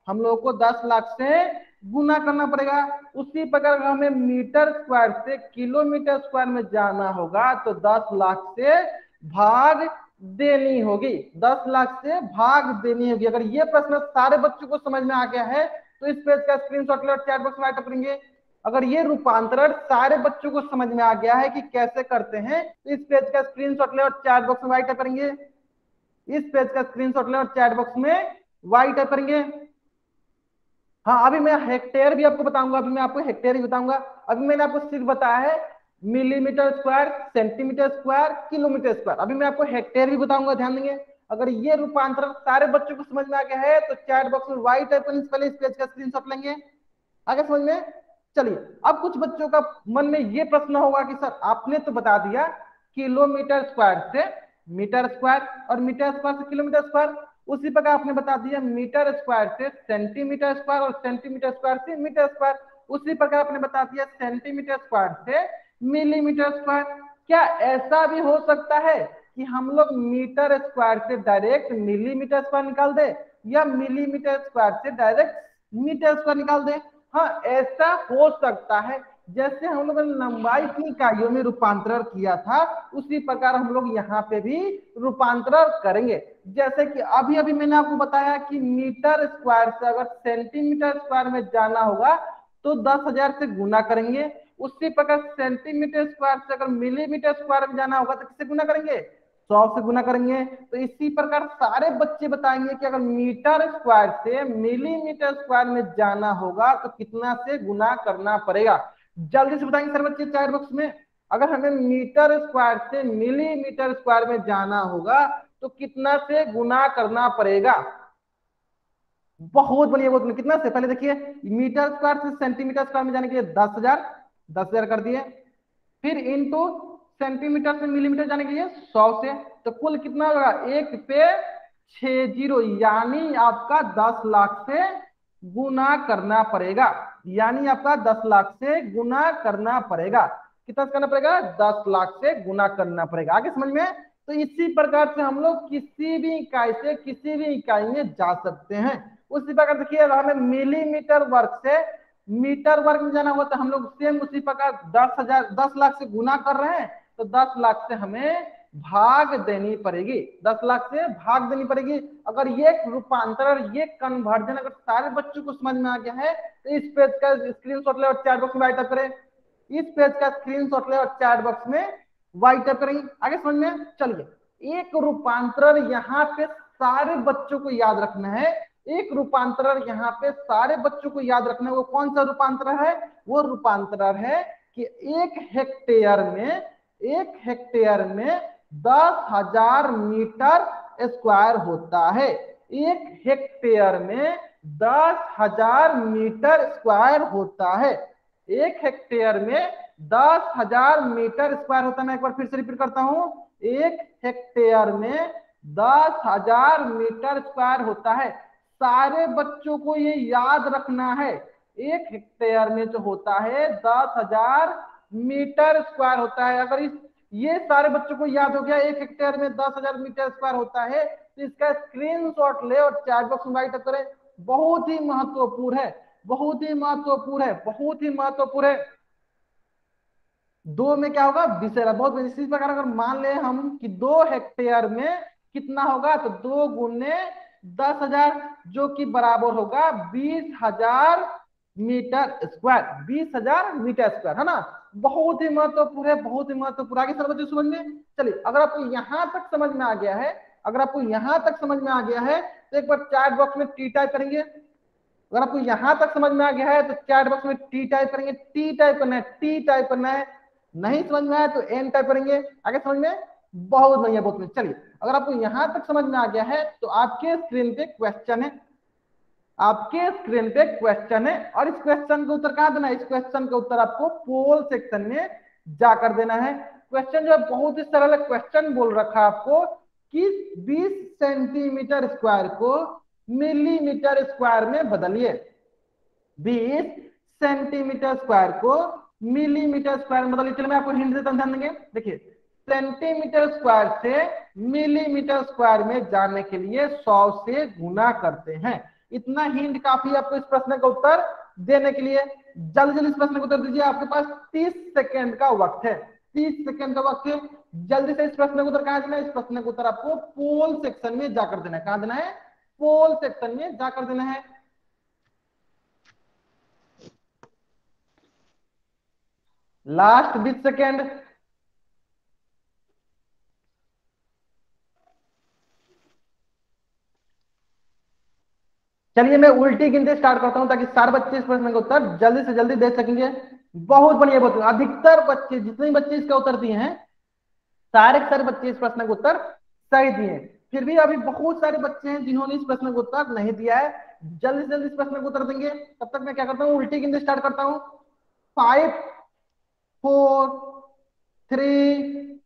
हम लोग को 10 लाख से गुना करना पड़ेगा। उसी प्रकार हमें मीटर स्क्वायर से किलोमीटर स्क्वायर में जाना होगा तो 10 लाख से भाग देनी होगी। 10 लाख से भाग देनी होगी। अगर ये प्रश्न सारे बच्चों को समझ में आ गया है तो इस पेज का स्क्रीनशॉट ले चैट बॉक्स में टाइप करेंगे। अगर ये रूपांतरण सारे बच्चों को समझ में आ गया है कि कैसे करते हैं तो इस पेज का स्क्रीनशॉट ले और चैट बॉक्स में टाइप करेंगे। इस पेज का स्क्रीनशॉट ले और चैट बॉक्स में वाई टाइप करेंगे। हाँ, अभी मैं हेक्टेयर भी आपको बताऊंगा। अभी मैं आपको हेक्टेयर ही बताऊंगा। अभी मैंने आपको सिर्फ बताया है millimetre square, centimetre square, kilometre square. अभी मैं आपको हेक्टेयर भी बताऊंगा, ध्यान देंगे। अगर ये रूपांतरण सारे बच्चों को समझ में आ गया है तो चैट बॉक्स में वाई टाइप करने से पहले इस पेज का स्क्रीनशॉट लेंगे। आगे समझ में? चलिए, अब कुछ बच्चों का मन में ये प्रश्न होगा कि सर आपने तो बता दिया किलोमीटर स्क्वायर से मीटर स्क्वायर और मीटर स्क्वायर से किलोमीटर स्क्वायर, उसी प्रकार आपने बता दिया मीटर स्क्वायर से सेंटीमीटर स्क्वायर और सेंटीमीटर स्क्वायर से मीटर स्क्वायर, उसी प्रकार आपने बता दिया सेंटीमीटर स्क्वायर से मिलीमीटर स्क्वायर। क्या ऐसा भी हो सकता है कि हम लोग मीटर स्क्वायर से डायरेक्ट मिलीमीटर स्क्वायर निकाल दे या मिलीमीटर स्क्वायर से डायरेक्ट मीटर स्क्वायर निकाल दे? हाँ, ऐसा हो सकता है। जैसे हम लोगों ने लंबाई की इकाइयों में रूपांतरण किया था उसी प्रकार हम लोग यहाँ पे भी रूपांतरण करेंगे। जैसे कि अभी अभी मैंने आपको बताया कि मीटर स्क्वायर से अगर सेंटीमीटर स्क्वायर में जाना होगा तो 10,000 से गुना करेंगे। उसी प्रकार सेंटीमीटर स्क्वायर से अगर मिलीमीटर स्क्वायर में जाना होगा तो किससे गुना करेंगे? 100 से गुना करेंगे। तो इसी प्रकार सारे बच्चे बताएंगे कि अगर मीटर स्क्वायर से मिलीमीटर स्क्वायर में जाना होगा तो कितना से गुना करना पड़ेगा? जल्दी से बताएंगे सर बच्चे चैट बॉक्स में। अगर हमें मीटर स्क्वायर से मिलीमीटर स्क्वायर में जाना होगा तो कितना से गुना करना पड़ेगा? बहुत बढ़िया, बहुत बढ़िया। कितना से? पहले देखिए, मीटर स्क्वायर से सेंटीमीटर स्क्वायर में जाने के लिए 10,000, 10,000 कर दिए। फिर इंटू सेंटीमीटर से मिलीमीटर जाने के लिए 100 से, तो कुल कितना होगा? 1 पे 6 जीरो, यानी आपका 10 लाख से गुना करना पड़ेगा। यानी आपका 10 लाख से गुना करना पड़ेगा। कितना करना पड़ेगा? 10 लाख से गुना करना पड़ेगा। आगे समझ में? तो इसी प्रकार से हम लोग किसी भी इकाई से किसी भी इकाई में जा सकते हैं। उसी प्रकार देखिए, हमें मिलीमीटर वर्ग से मीटर वर्ग में जाना हुआ तो हम लोग सेम उसी प्रकार 10 लाख से गुना कर रहे हैं तो 10 लाख से हमें भाग देनी पड़ेगी। 10 लाख से भाग देनी पड़ेगी। अगर ये रूपांतरण, ये कन्वर्जन अगर सारे बच्चों को समझ में आ गया है तो इस पेज का स्क्रीनशॉट ले और चैट बॉक्स में टाइप करें। इस पेज का स्क्रीनशॉट ले और चैट बॉक्स में वाई टाइप करेंगे। आगे समझ में? चलिए, एक रूपांतरण यहाँ पे सारे बच्चों को याद रखना है। एक रूपांतरण यहाँ पे सारे बच्चों को याद रखना है। वो कौन सा रूपांतरण है? वो रूपांतरण है कि 1 हेक्टेयर में 10,000 मीटर स्क्वायर होता है। 1 हेक्टेयर में 10,000 मीटर स्क्वायर होता है। 1 हेक्टेयर में 10,000 मीटर स्क्वायर होता है। मैं एक बार फिर से रिपीट करता हूं, 1 हेक्टेयर में 10,000 मीटर स्क्वायर होता है। सारे बच्चों को ये याद रखना है, 1 हेक्टेयर में जो होता है 10,000 मीटर स्क्वायर होता है। अगर इस ये सारे बच्चों को याद हो गया 1 हेक्टेयर में 10,000 मीटर स्क्वायर होता है, तो इसका स्क्रीनशॉट ले और चैट बॉक्स में राइट करें। बहुत ही महत्वपूर्ण है, बहुत ही महत्वपूर्ण है, बहुत ही महत्वपूर्ण है। दो में क्या होगा, विषय बहुत। इसी प्रकार अगर मान ले हम कि 2 हेक्टेयर में कितना होगा, तो 2 गुने 10,000, जो कि बराबर होगा 20,000 मीटर स्क्वायर। 20,000 मीटर स्क्वायर है ना। बहुत ही महत्वपूर्ण है, बहुत ही महत्वपूर्ण। आगे सर बच्चे समझ में चलिए, अगर आपको यहां तक समझ में आ गया है, अगर आपको यहां तक समझ में आ गया है तो एक बार चैट बॉक्स में टी टाइप करेंगे। अगर आपको यहां तक समझ में आ गया है तो चैट बॉक्स में टी टाइप करेंगे। टी टाइप करना है, टी टाइप करना है। नहीं समझ में आया तो एन टाइप करेंगे। आगे समझ में, बहुत बढ़िया, बहुत बढ़िया। चलिए, अगर आपको यहां तक समझ में आ गया है तो आपके स्क्रीन पे क्वेश्चन है, आपके स्क्रीन पे क्वेश्चन है, और इस क्वेश्चन का उत्तर कहां देना है? इस क्वेश्चन का उत्तर आपको पोल सेक्शन में जाकर देना है। क्वेश्चन जो है बहुत ही सरल है। क्वेश्चन बोल रखा है आपको कि 20 सेंटीमीटर स्क्वायर को मिलीमीटर स्क्वायर में बदलिए। 20 सेंटीमीटर स्क्वायर को मिलीमीटर स्क्वायर में बदलिए। चलिए मैं आपको हिंट देता हूं, ध्यान देंगे। देखिए, सेंटीमीटर स्क्वायर से मिलीमीटर स्क्वायर में जाने के लिए 100 से गुना करते हैं। इतना हिंट काफी है आपको इस प्रश्न का उत्तर देने के लिए। जल्दी जल्दी इस प्रश्न का उत्तर दीजिए, आपके पास 30 सेकेंड का वक्त है। 30 सेकेंड का वक्त है। जल्दी से इस प्रश्न का उत्तर कहां देना है? इस प्रश्न का उत्तर आपको पोल सेक्शन में जाकर देना है। कहां देना है? पोल सेक्शन में जाकर देना है। Last 20 second. चलिए मैं उल्टी गिनती स्टार्ट करता हूं ताकि सारे बच्चे इस प्रश्न का उत्तर जल्दी से जल्दी दे सकेंगे। बहुत बढ़िया, बहुत बढ़िया। अधिकतर बच्चे, जितने बच्चे इसका उत्तर दिए हैं, सारे के सारे बच्चे इस प्रश्न का उत्तर सही दिए। फिर भी अभी बहुत सारे बच्चे हैं जिन्होंने इस प्रश्न का उत्तर नहीं दिया है। जल्दी से जल्दी इस प्रश्न का उत्तर देंगे। तब तक मैं क्या करता हूँ, उल्टी गिनती स्टार्ट करता हूँ। 5, 4, 3,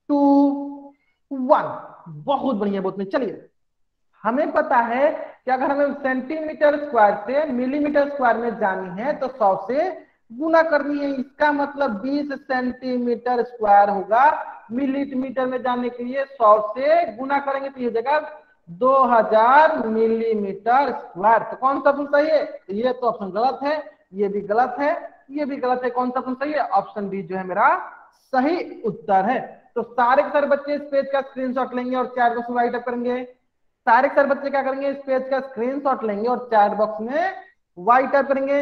2, 1। बहुत बढ़िया, बहुत बढ़िया। चलिए, हमें पता है कि अगर हमें सेंटीमीटर स्क्वायर से मिलीमीटर स्क्वायर में जानी है तो 100 से गुना करनी है। इसका मतलब 20 सेंटीमीटर स्क्वायर होगा। मिलीमीटर में जाने के लिए 100 से गुना करेंगे तो ये जगह 2000 मिलीमीटर स्क्वायर। तो कौन सा ऑप्शन सही है? ये तो ऑप्शन गलत है, ये भी गलत है, ये भी गलत है। कौन सा ऑप्शन सही है? ऑप्शन डी जो है मेरा सही उत्तर है। तो सारे के सारे बच्चे इस पेज का स्क्रीनशॉट लेंगे और चैट बॉक्स में राइट अप करेंगे। सारे के सारे बच्चे क्या करेंगे, इस पेज का स्क्रीनशॉट लेंगे और चैट बॉक्स में वाई टाइप करेंगे।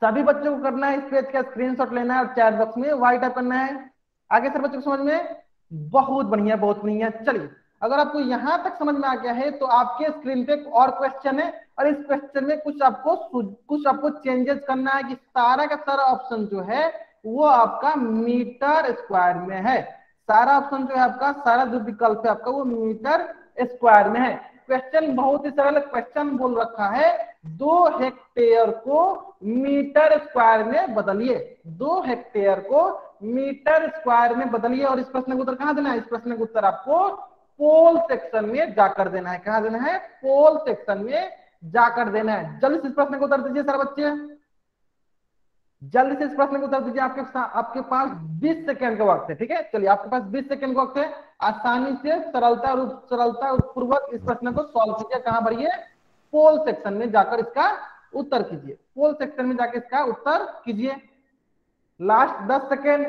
सभी बच्चों को करना है, इस पेज का स्क्रीनशॉट लेना है और चैट बॉक्स में वाई टाइप करना है। आगे सर बच्चों को समझ में, बहुत बढ़िया, बहुत बढ़िया। चलिए, अगर आपको यहां तक समझ में आ गया है तो आपके स्क्रीन पे एक और क्वेश्चन है, और इस क्वेश्चन में कुछ आपको चेंजेस करना है कि सारा का सारा ऑप्शन जो है वो आपका मीटर स्क्वायर में है। सारा ऑप्शन जो है आपका, सारा जो विकल्प है आपका, वो मीटर स्क्वायर में है। क्वेश्चन बहुत ही सरल क्वेश्चन बोल रखा है, 2 हेक्टेयर को मीटर स्क्वायर में बदलिए। 2 हेक्टेयर को मीटर स्क्वायर में बदलिए। और इस प्रश्न का उत्तर कहां देना है? इस प्रश्न का उत्तर आपको पोल सेक्शन में जाकर देना है। कहां देना है? पोल सेक्शन में जाकर देना है। जल्दी से इस प्रश्न का उत्तर दीजिए सारे बच्चे, जल्दी से इस प्रश्न का उत्तर दीजिए। आपके पास 20 सेकंड का वक्त है। ठीक है, चलिए, आपके पास 20 सेकंड का वक्त है। आसानी से सरलता पूर्वक इस प्रश्न को सॉल्व कीजिए। कहां भरिए? पोल सेक्शन में जाकर इसका उत्तर कीजिए। पोल सेक्शन में जाकर इसका उत्तर कीजिए। Last 10 second.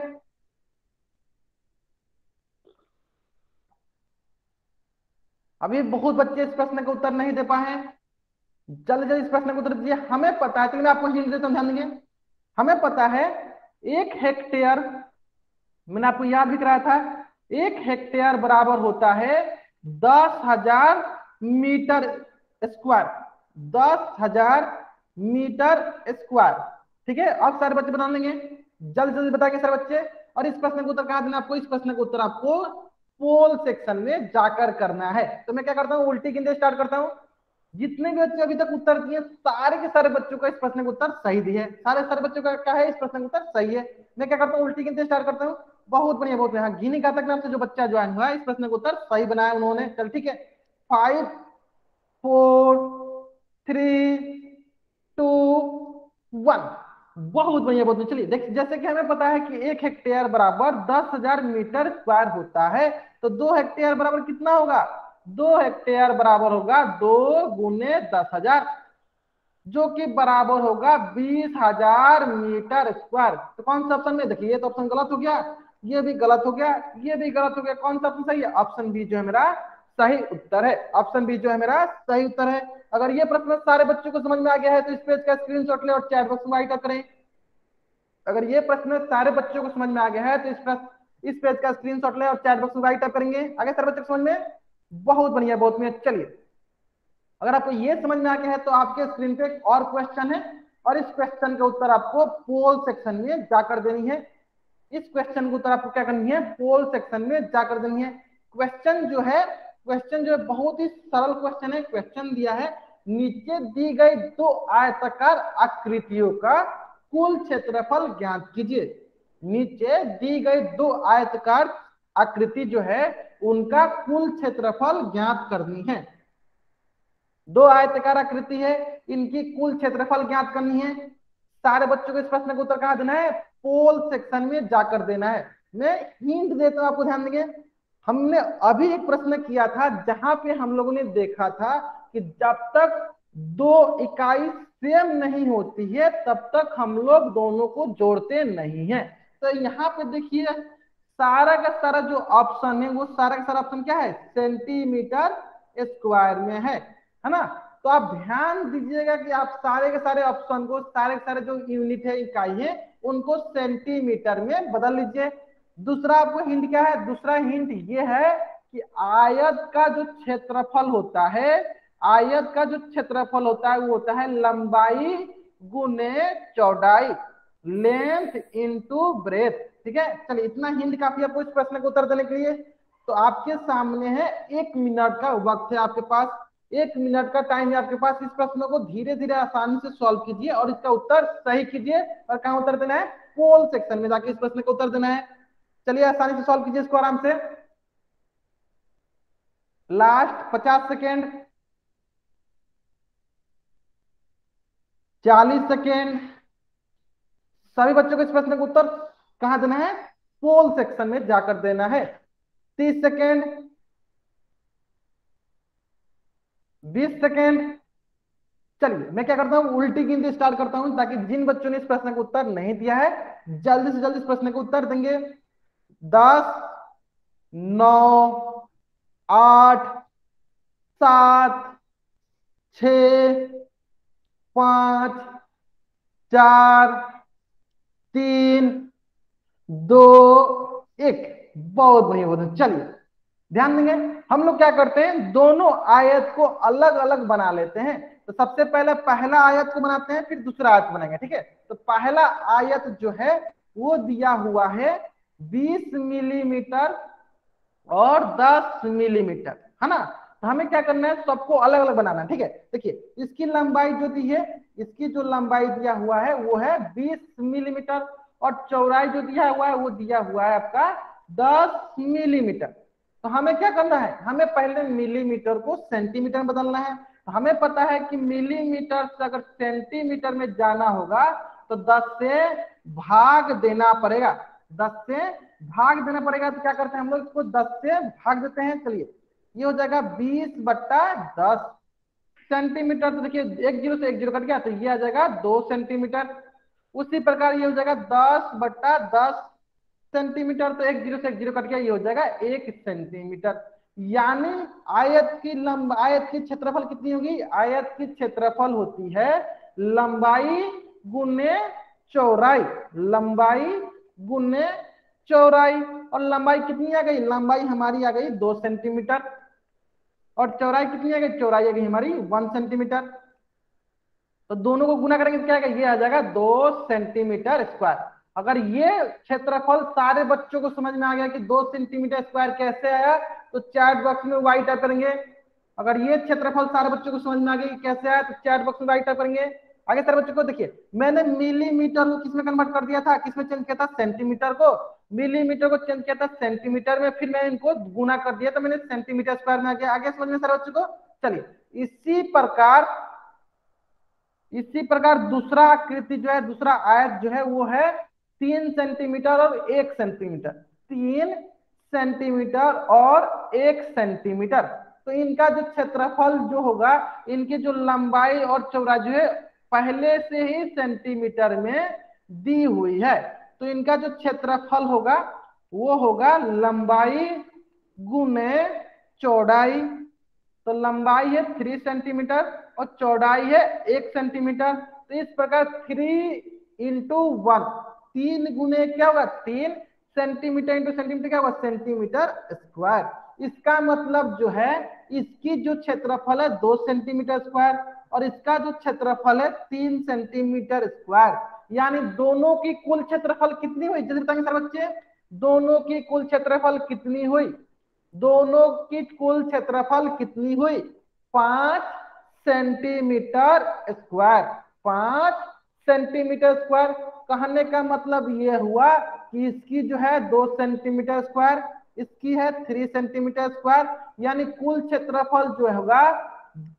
अभी बहुत बच्चे इस प्रश्न का उत्तर नहीं दे पाए हैं। जल्दी जल्दी इस प्रश्न का उत्तर दीजिए। हमें पता है, चलिए मैं आपको हिंट देता हूं, ध्यान देंगे। हमें पता है 1 हेक्टेयर, मैंने आपको याद भी कराया था, 1 हेक्टेयर बराबर होता है 10,000 मीटर स्क्वायर। 10,000 metre square. ठीक है, अब सारे बच्चे बता लेंगे। जल्दी जल्दी बताएंगे सारे बच्चे। और इस प्रश्न का उत्तर कहां देना आपको? इस प्रश्न का उत्तर आपको पोल सेक्शन में जाकर करना है। तो मैं क्या करता हूं, उल्टी गिनती स्टार्ट करता हूं। जितने भी बच्चे अभी तक उत्तर दिए सारे के सारे बच्चों का इस प्रश्न का उत्तर सही दिया है, सारे बच्चों का क्या है, इस प्रश्न का उत्तर सही है। मैं क्या करता हूँ, उल्टी गिनती स्टार्ट करता हूँ। बहुत बढ़िया बहुत बढ़िया। हाँ, गिनी घातक नाम से जो बच्चा ज्वाइन हुआ है, इस प्रश्न का उत्तर सही बनाया उन्होंने। चल ठीक है, 5 4 3 2 1। बहुत बढ़िया बहुत बढ़िया। चलिए देख, जैसे कि हमें पता है कि 1 हेक्टेयर बराबर 10,000 मीटर स्क्वायर होता है, तो 2 हेक्टेयर बराबर कितना होगा, 2 हेक्टेयर बराबर होगा 2 × 10,000, जो कि बराबर होगा 20,000 मीटर स्क्वायर। तो कौन सा ऑप्शन में, देखिए ये तो ऑप्शन गलत हो गया, ये भी गलत हो गया, ये भी गलत हो गया। कौन सा ऑप्शन सही है, ऑप्शन बी जो है मेरा सही उत्तर है, ऑप्शन बी जो है मेरा सही उत्तर है। अगर ये प्रश्न सारे बच्चों को समझ में आ गया है तो इस पेज का स्क्रीनशॉट ले और चैट बॉक्स में राइट करें। अगर ये प्रश्न सारे बच्चों को समझ में आ गया है तो इस पेज का स्क्रीनशॉट ले और चैट बॉक्स में राइट करेंगे। आगे सारे बच्चों को समझ में, बहुत बढ़िया बहुत बढ़िया। चलिए, अगर आपको ये समझ में आ गया है तो आपके स्क्रीन पे एक और क्वेश्चन है, और इस क्वेश्चन के उत्तर आपको पोल सेक्शन में जाकर देनी है। इस क्वेश्चन के उत्तर आपको क्या करनी है, पोल सेक्शन में जाकर देनी है। क्वेश्चन जो है बहुत ही सरल क्वेश्चन है। क्वेश्चन दिया है, नीचे दी गई 2 आयताकार आकृतियों का कुल क्षेत्रफल ज्ञात कीजिए। नीचे दी गई 2 आयताकार आकृति जो है उनका कुल क्षेत्रफल ज्ञात करनी है। 2 आयताकार आकृति है, इनकी कुल क्षेत्रफल ज्ञात करनी है। सारे बच्चों को इस प्रश्न का उत्तर कहां देना है, पोल सेक्शन में जाकर देना है। मैं हिंट देता हूं आपको, ध्यान देंगे। हमने अभी एक प्रश्न किया था जहां पे हम लोगों ने देखा था कि जब तक 2 इकाई सेम नहीं होती है तब तक हम लोग दोनों को जोड़ते नहीं है। तो यहाँ पे देखिए, सारा का सारा जो ऑप्शन है वो सारा का सारा ऑप्शन क्या है, सेंटीमीटर स्क्वायर में है ना। तो आप ध्यान दीजिएगा कि आप सारे के सारे ऑप्शन को, सारे के सारे जो यूनिट है, इकाई है, उनको सेंटीमीटर में बदल लीजिए। दूसरा आपको हिंट क्या है, दूसरा हिंट ये है कि आयत का जो क्षेत्रफल होता है, आयत का जो क्षेत्रफल होता है वो होता है लंबाई गुने चौड़ाई, लेंथ इंटू ब्रेथ। ठीक है, चलिए इतना हिंट काफी आपको इस प्रश्न को उत्तर देने के लिए। तो आपके सामने है 1 मिनट का वक्त है आपके पास, 1 मिनट का टाइम है आपके पास। इस प्रश्न को धीरे धीरे आसानी से सॉल्व कीजिए और इसका उत्तर सही कीजिए। और कहां उत्तर देना है, पोल सेक्शन में जाके इस प्रश्न का उत्तर देना है। चलिए आसानी से सॉल्व कीजिए इसको आराम से। Last 50 second, 40 second. सभी बच्चों को इस प्रश्न का उत्तर कहां देना है, पोल सेक्शन में जाकर देना है। 30 सेकेंड, 20 सेकेंड। चलिए मैं क्या करता हूं, उल्टी गिनती स्टार्ट करता हूं ताकि जिन बच्चों ने इस प्रश्न का उत्तर नहीं दिया है जल्दी से जल्दी इस प्रश्न का उत्तर देंगे। 10 9 8 7 6 5 4 3 2 1। बहुत बढ़िया बहुत बढ़िया। चलिए ध्यान देंगे, हम लोग क्या करते हैं, दोनों आयत को अलग अलग बना लेते हैं। तो सबसे पहले पहला आयत को बनाते हैं, फिर दूसरा आयत बनाएंगे। ठीक है, तो पहला आयत जो है वो दिया हुआ है 20 मिलीमीटर और 10 मिलीमीटर, है ना। तो हमें क्या करना है, सबको अलग अलग बनाना है। ठीक है, देखिए इसकी लंबाई जो दी है, इसकी जो लंबाई दिया हुआ है वो है 20 मिलीमीटर, और चौड़ाई जो दिया हुआ है वो दिया हुआ है आपका 10 मिलीमीटर। तो हमें क्या करना है, हमें पहले मिलीमीटर को सेंटीमीटर में बदलना है। तो हमें पता है कि मिलीमीटर से अगर सेंटीमीटर में जाना होगा तो 10 से भाग देना पड़ेगा, 10 से भाग देना पड़ेगा। तो क्या करते हैं हम लोग, इसको 10 से भाग देते हैं। चलिए ये हो जाएगा 20/10 सेंटीमीटर। तो देखिए एक जीरो से एक जीरो कट गया तो ये आ जाएगा 2 सेंटीमीटर। उसी प्रकार ये हो जाएगा 10/10 सेंटीमीटर, तो एक जीरो से एक जीरो कट गया, ये हो जाएगा 1 सेंटीमीटर। यानी आयत की क्षेत्रफल कितनी होगी, आयत की क्षेत्रफल होती है लंबाई गुने चौड़ाई, लंबाई गुने चौड़ाई। और लंबाई कितनी आ गई, लंबाई हमारी आ गई 2 सेंटीमीटर, और चौड़ाई कितनी आ गई, चौड़ाई आ गई हमारी 1 सेंटीमीटर। तो दोनों को गुना करेंगे तो क्या आएगा, ये आ जाएगा 2 सेंटीमीटर स्क्वायर। अगर ये क्षेत्रफल सारे बच्चों को समझ में आ गया कि 2 सेंटीमीटर स्क्वायर कैसे आया, तो चैट बॉक्स में वाई टाइप करेंगे। अगर ये क्षेत्रफल सारे बच्चों को समझ में आ गया कि कैसे आया, तो चैट बॉक्स में राइट टाइप करेंगे। आगे सारे बच्चों को देखिए, मैंने मिलीमीटर को किसमें कन्वर्ट कर दिया था, किसमें चेंज किया था, सेंटीमीटर को। मिलीमीटर को चेंज किया था सेंटीमीटर में, फिर मैं इनको गुना कर दिया तो मैंने सेंटीमीटर स्क्वायर में आ गया। आगे समझ में सारे बच्चों को। चलिए इसी प्रकार दूसरा आकृति जो है, दूसरा आयत जो है वो है 3 सेंटीमीटर और 1 सेंटीमीटर। 3 सेंटीमीटर और 1 सेंटीमीटर। तो इनका जो क्षेत्रफल जो होगा, इनकी जो लंबाई और चौड़ाई जो है पहले से ही सेंटीमीटर में दी हुई है। तो इनका जो क्षेत्रफल होगा वो होगा लंबाई गुने चौड़ाई। तो लंबाई है 3 सेंटीमीटर और चौड़ाई है 1 सेंटीमीटर। तो इस प्रकार 3 × 1, 3 गुने क्या होगा 3 सेंटीमीटर इंटू सेंटीमीटर क्या होगा सेंटीमीटर स्क्वायर। इसका मतलब जो है इसकी जो क्षेत्रफल है 2 सेंटीमीटर स्क्वायर और इसका जो क्षेत्रफल है 3 सेंटीमीटर स्क्वायर। यानी दोनों की कुल क्षेत्रफल कितनी हुई, जल्दी बताएंगे सर बच्चे, दोनों की कुल क्षेत्रफल कितनी हुई, दोनों की कुल क्षेत्रफल कितनी हुई 5 सेंटीमीटर स्क्वायर। 5 सेंटीमीटर स्क्वायर कहने का मतलब ये हुआ कि इसकी जो है 2 सेंटीमीटर स्क्वायर, इसकी है 3 सेंटीमीटर स्क्वायर। यानी कुल क्षेत्रफल जो होगा,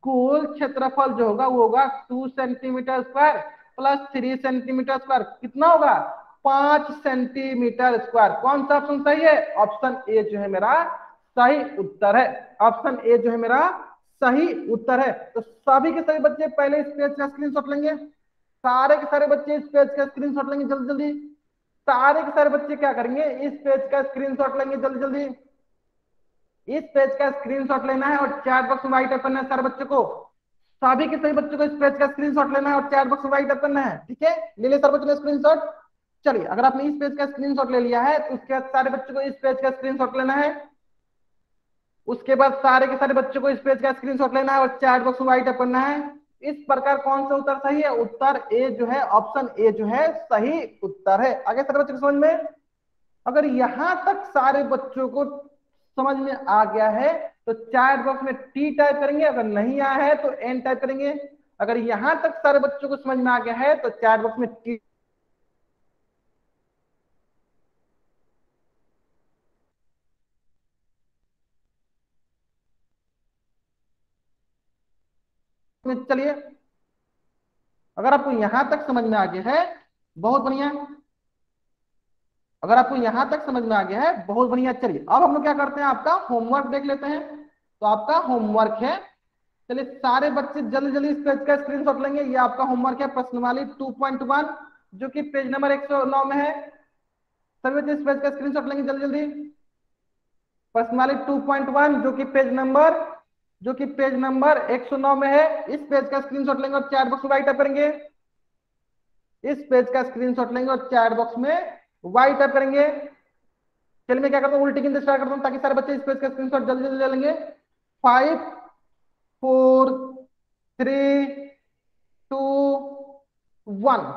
कुल क्षेत्रफल जो होगा वो होगा 2 centimetre square plus 3 centimetre square. कितना होगा 5 सेंटीमीटर स्क्वायर। कौन सा ऑप्शन सही है, ऑप्शन ए जो है मेरा सही उत्तर है। ऑप्शन ए जो है मेरा सही उत्तर है। तो सभी के सभी बच्चे पहले इस पेज का स्क्रीनशॉट लेंगे, सारे के सारे बच्चे इस पेज का स्क्रीनशॉट लेंगे जल्दी जल्दी। सारे के सारे बच्चे क्या करेंगे, इस पेज का स्क्रीनशॉट लेंगे जल्दी जल्दी। इस पेज का स्क्रीनशॉट लेना है और चैट बॉक्स में राइट टाइप करना है सारे बच्चों को। सभी के सभी बच्चों को इस पेज का स्क्रीनशॉट लेना है और चैट बॉक्स में राइट टाइप करना है, ठीक है। ले लिया सारे बच्चों ने स्क्रीनशॉट। चलिए, अगर आपने इस पेज का स्क्रीनशॉट ले लिया है तो उसके बाद सारे बच्चों को इस पेज का स्क्रीनशॉट लेना है। उसके बाद सारे के सारे बच्चों को इस पेज का स्क्रीनशॉट लेना है और चैट बॉक्स में राइट अप करना है। इस प्रकार कौन सा उत्तर सही है, उत्तर ए जो है, ऑप्शन ए जो है सही उत्तर है। आगे सारे बच्चों को समझ में, अगर यहां तक सारे बच्चों को समझ में आ गया है तो चैट बॉक्स में टी टाइप करेंगे, अगर नहीं आया है तो एन टाइप करेंगे। अगर यहां तक सारे बच्चों को समझ में आ गया है तो चैट बॉक्स में टी में चलिए। अगर आपको यहां तक समझ में आ गया है बहुत बढ़िया, अगर आपको यहां तक समझ में आ गया है बहुत बढ़िया। चलिए अब हम लोग क्या करते हैं, आपका होमवर्क देख लेते हैं। तो आपका होमवर्क है, चलिए सारे बच्चे जल्दी जल्दी इस पेज का स्क्रीनशॉट लेंगे। ये आपका होमवर्क है प्रश्नवाली 2.1 जो कि पेज नंबर 109 में है। सभी बच्चे इस पेज का स्क्रीनशॉट लेंगे जल्दी जल्दी। प्रश्नवाली 2.1 जो कि पेज नंबर 109 में है, इस पेज का स्क्रीनशॉट लेंगे और चैट बॉक्स में राइट अप करेंगे। इस पेज का स्क्रीनशॉट लेंगे और चैट बॉक्स में वाइट टाइप करेंगे। चलिए मैं क्या करता हूँ, उल्टी गिनती स्टार्ट करता हूँ ताकि सारे बच्चे इस पेज का स्क्रीनशॉट जल्दी जल्दी ले लेंगे। 5 4 3 2 1,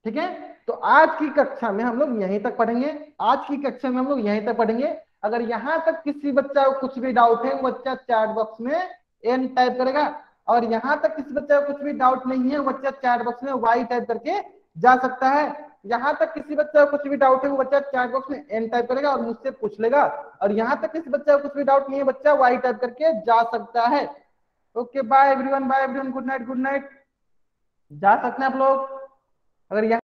ठीक है। तो आज की कक्षा में हम लोग यहीं तक पढ़ेंगे, आज की कक्षा में हम लोग यहीं तक पढ़ेंगे। अगर यहां तक किसी बच्चा को कुछ भी डाउट है वो बच्चा चैट बॉक्स में एन टाइप करेगा, और यहां तक किसी बच्चा को कुछ भी डाउट नहीं है वो बच्चा चैट बॉक्स में वाई टाइप करके जा सकता है। यहां तक किसी बच्चा को कुछ भी डाउट है वो बच्चा चैट बॉक्स में एन टाइप करेगा और मुझसे पूछ लेगा, और यहां तक किसी बच्चा को कुछ भी डाउट नहीं है बच्चा वाई टाइप करके जा सकता है। Okay bye everyone, bye everyone, good night good night. जा सकते हैं आप लोग। अगर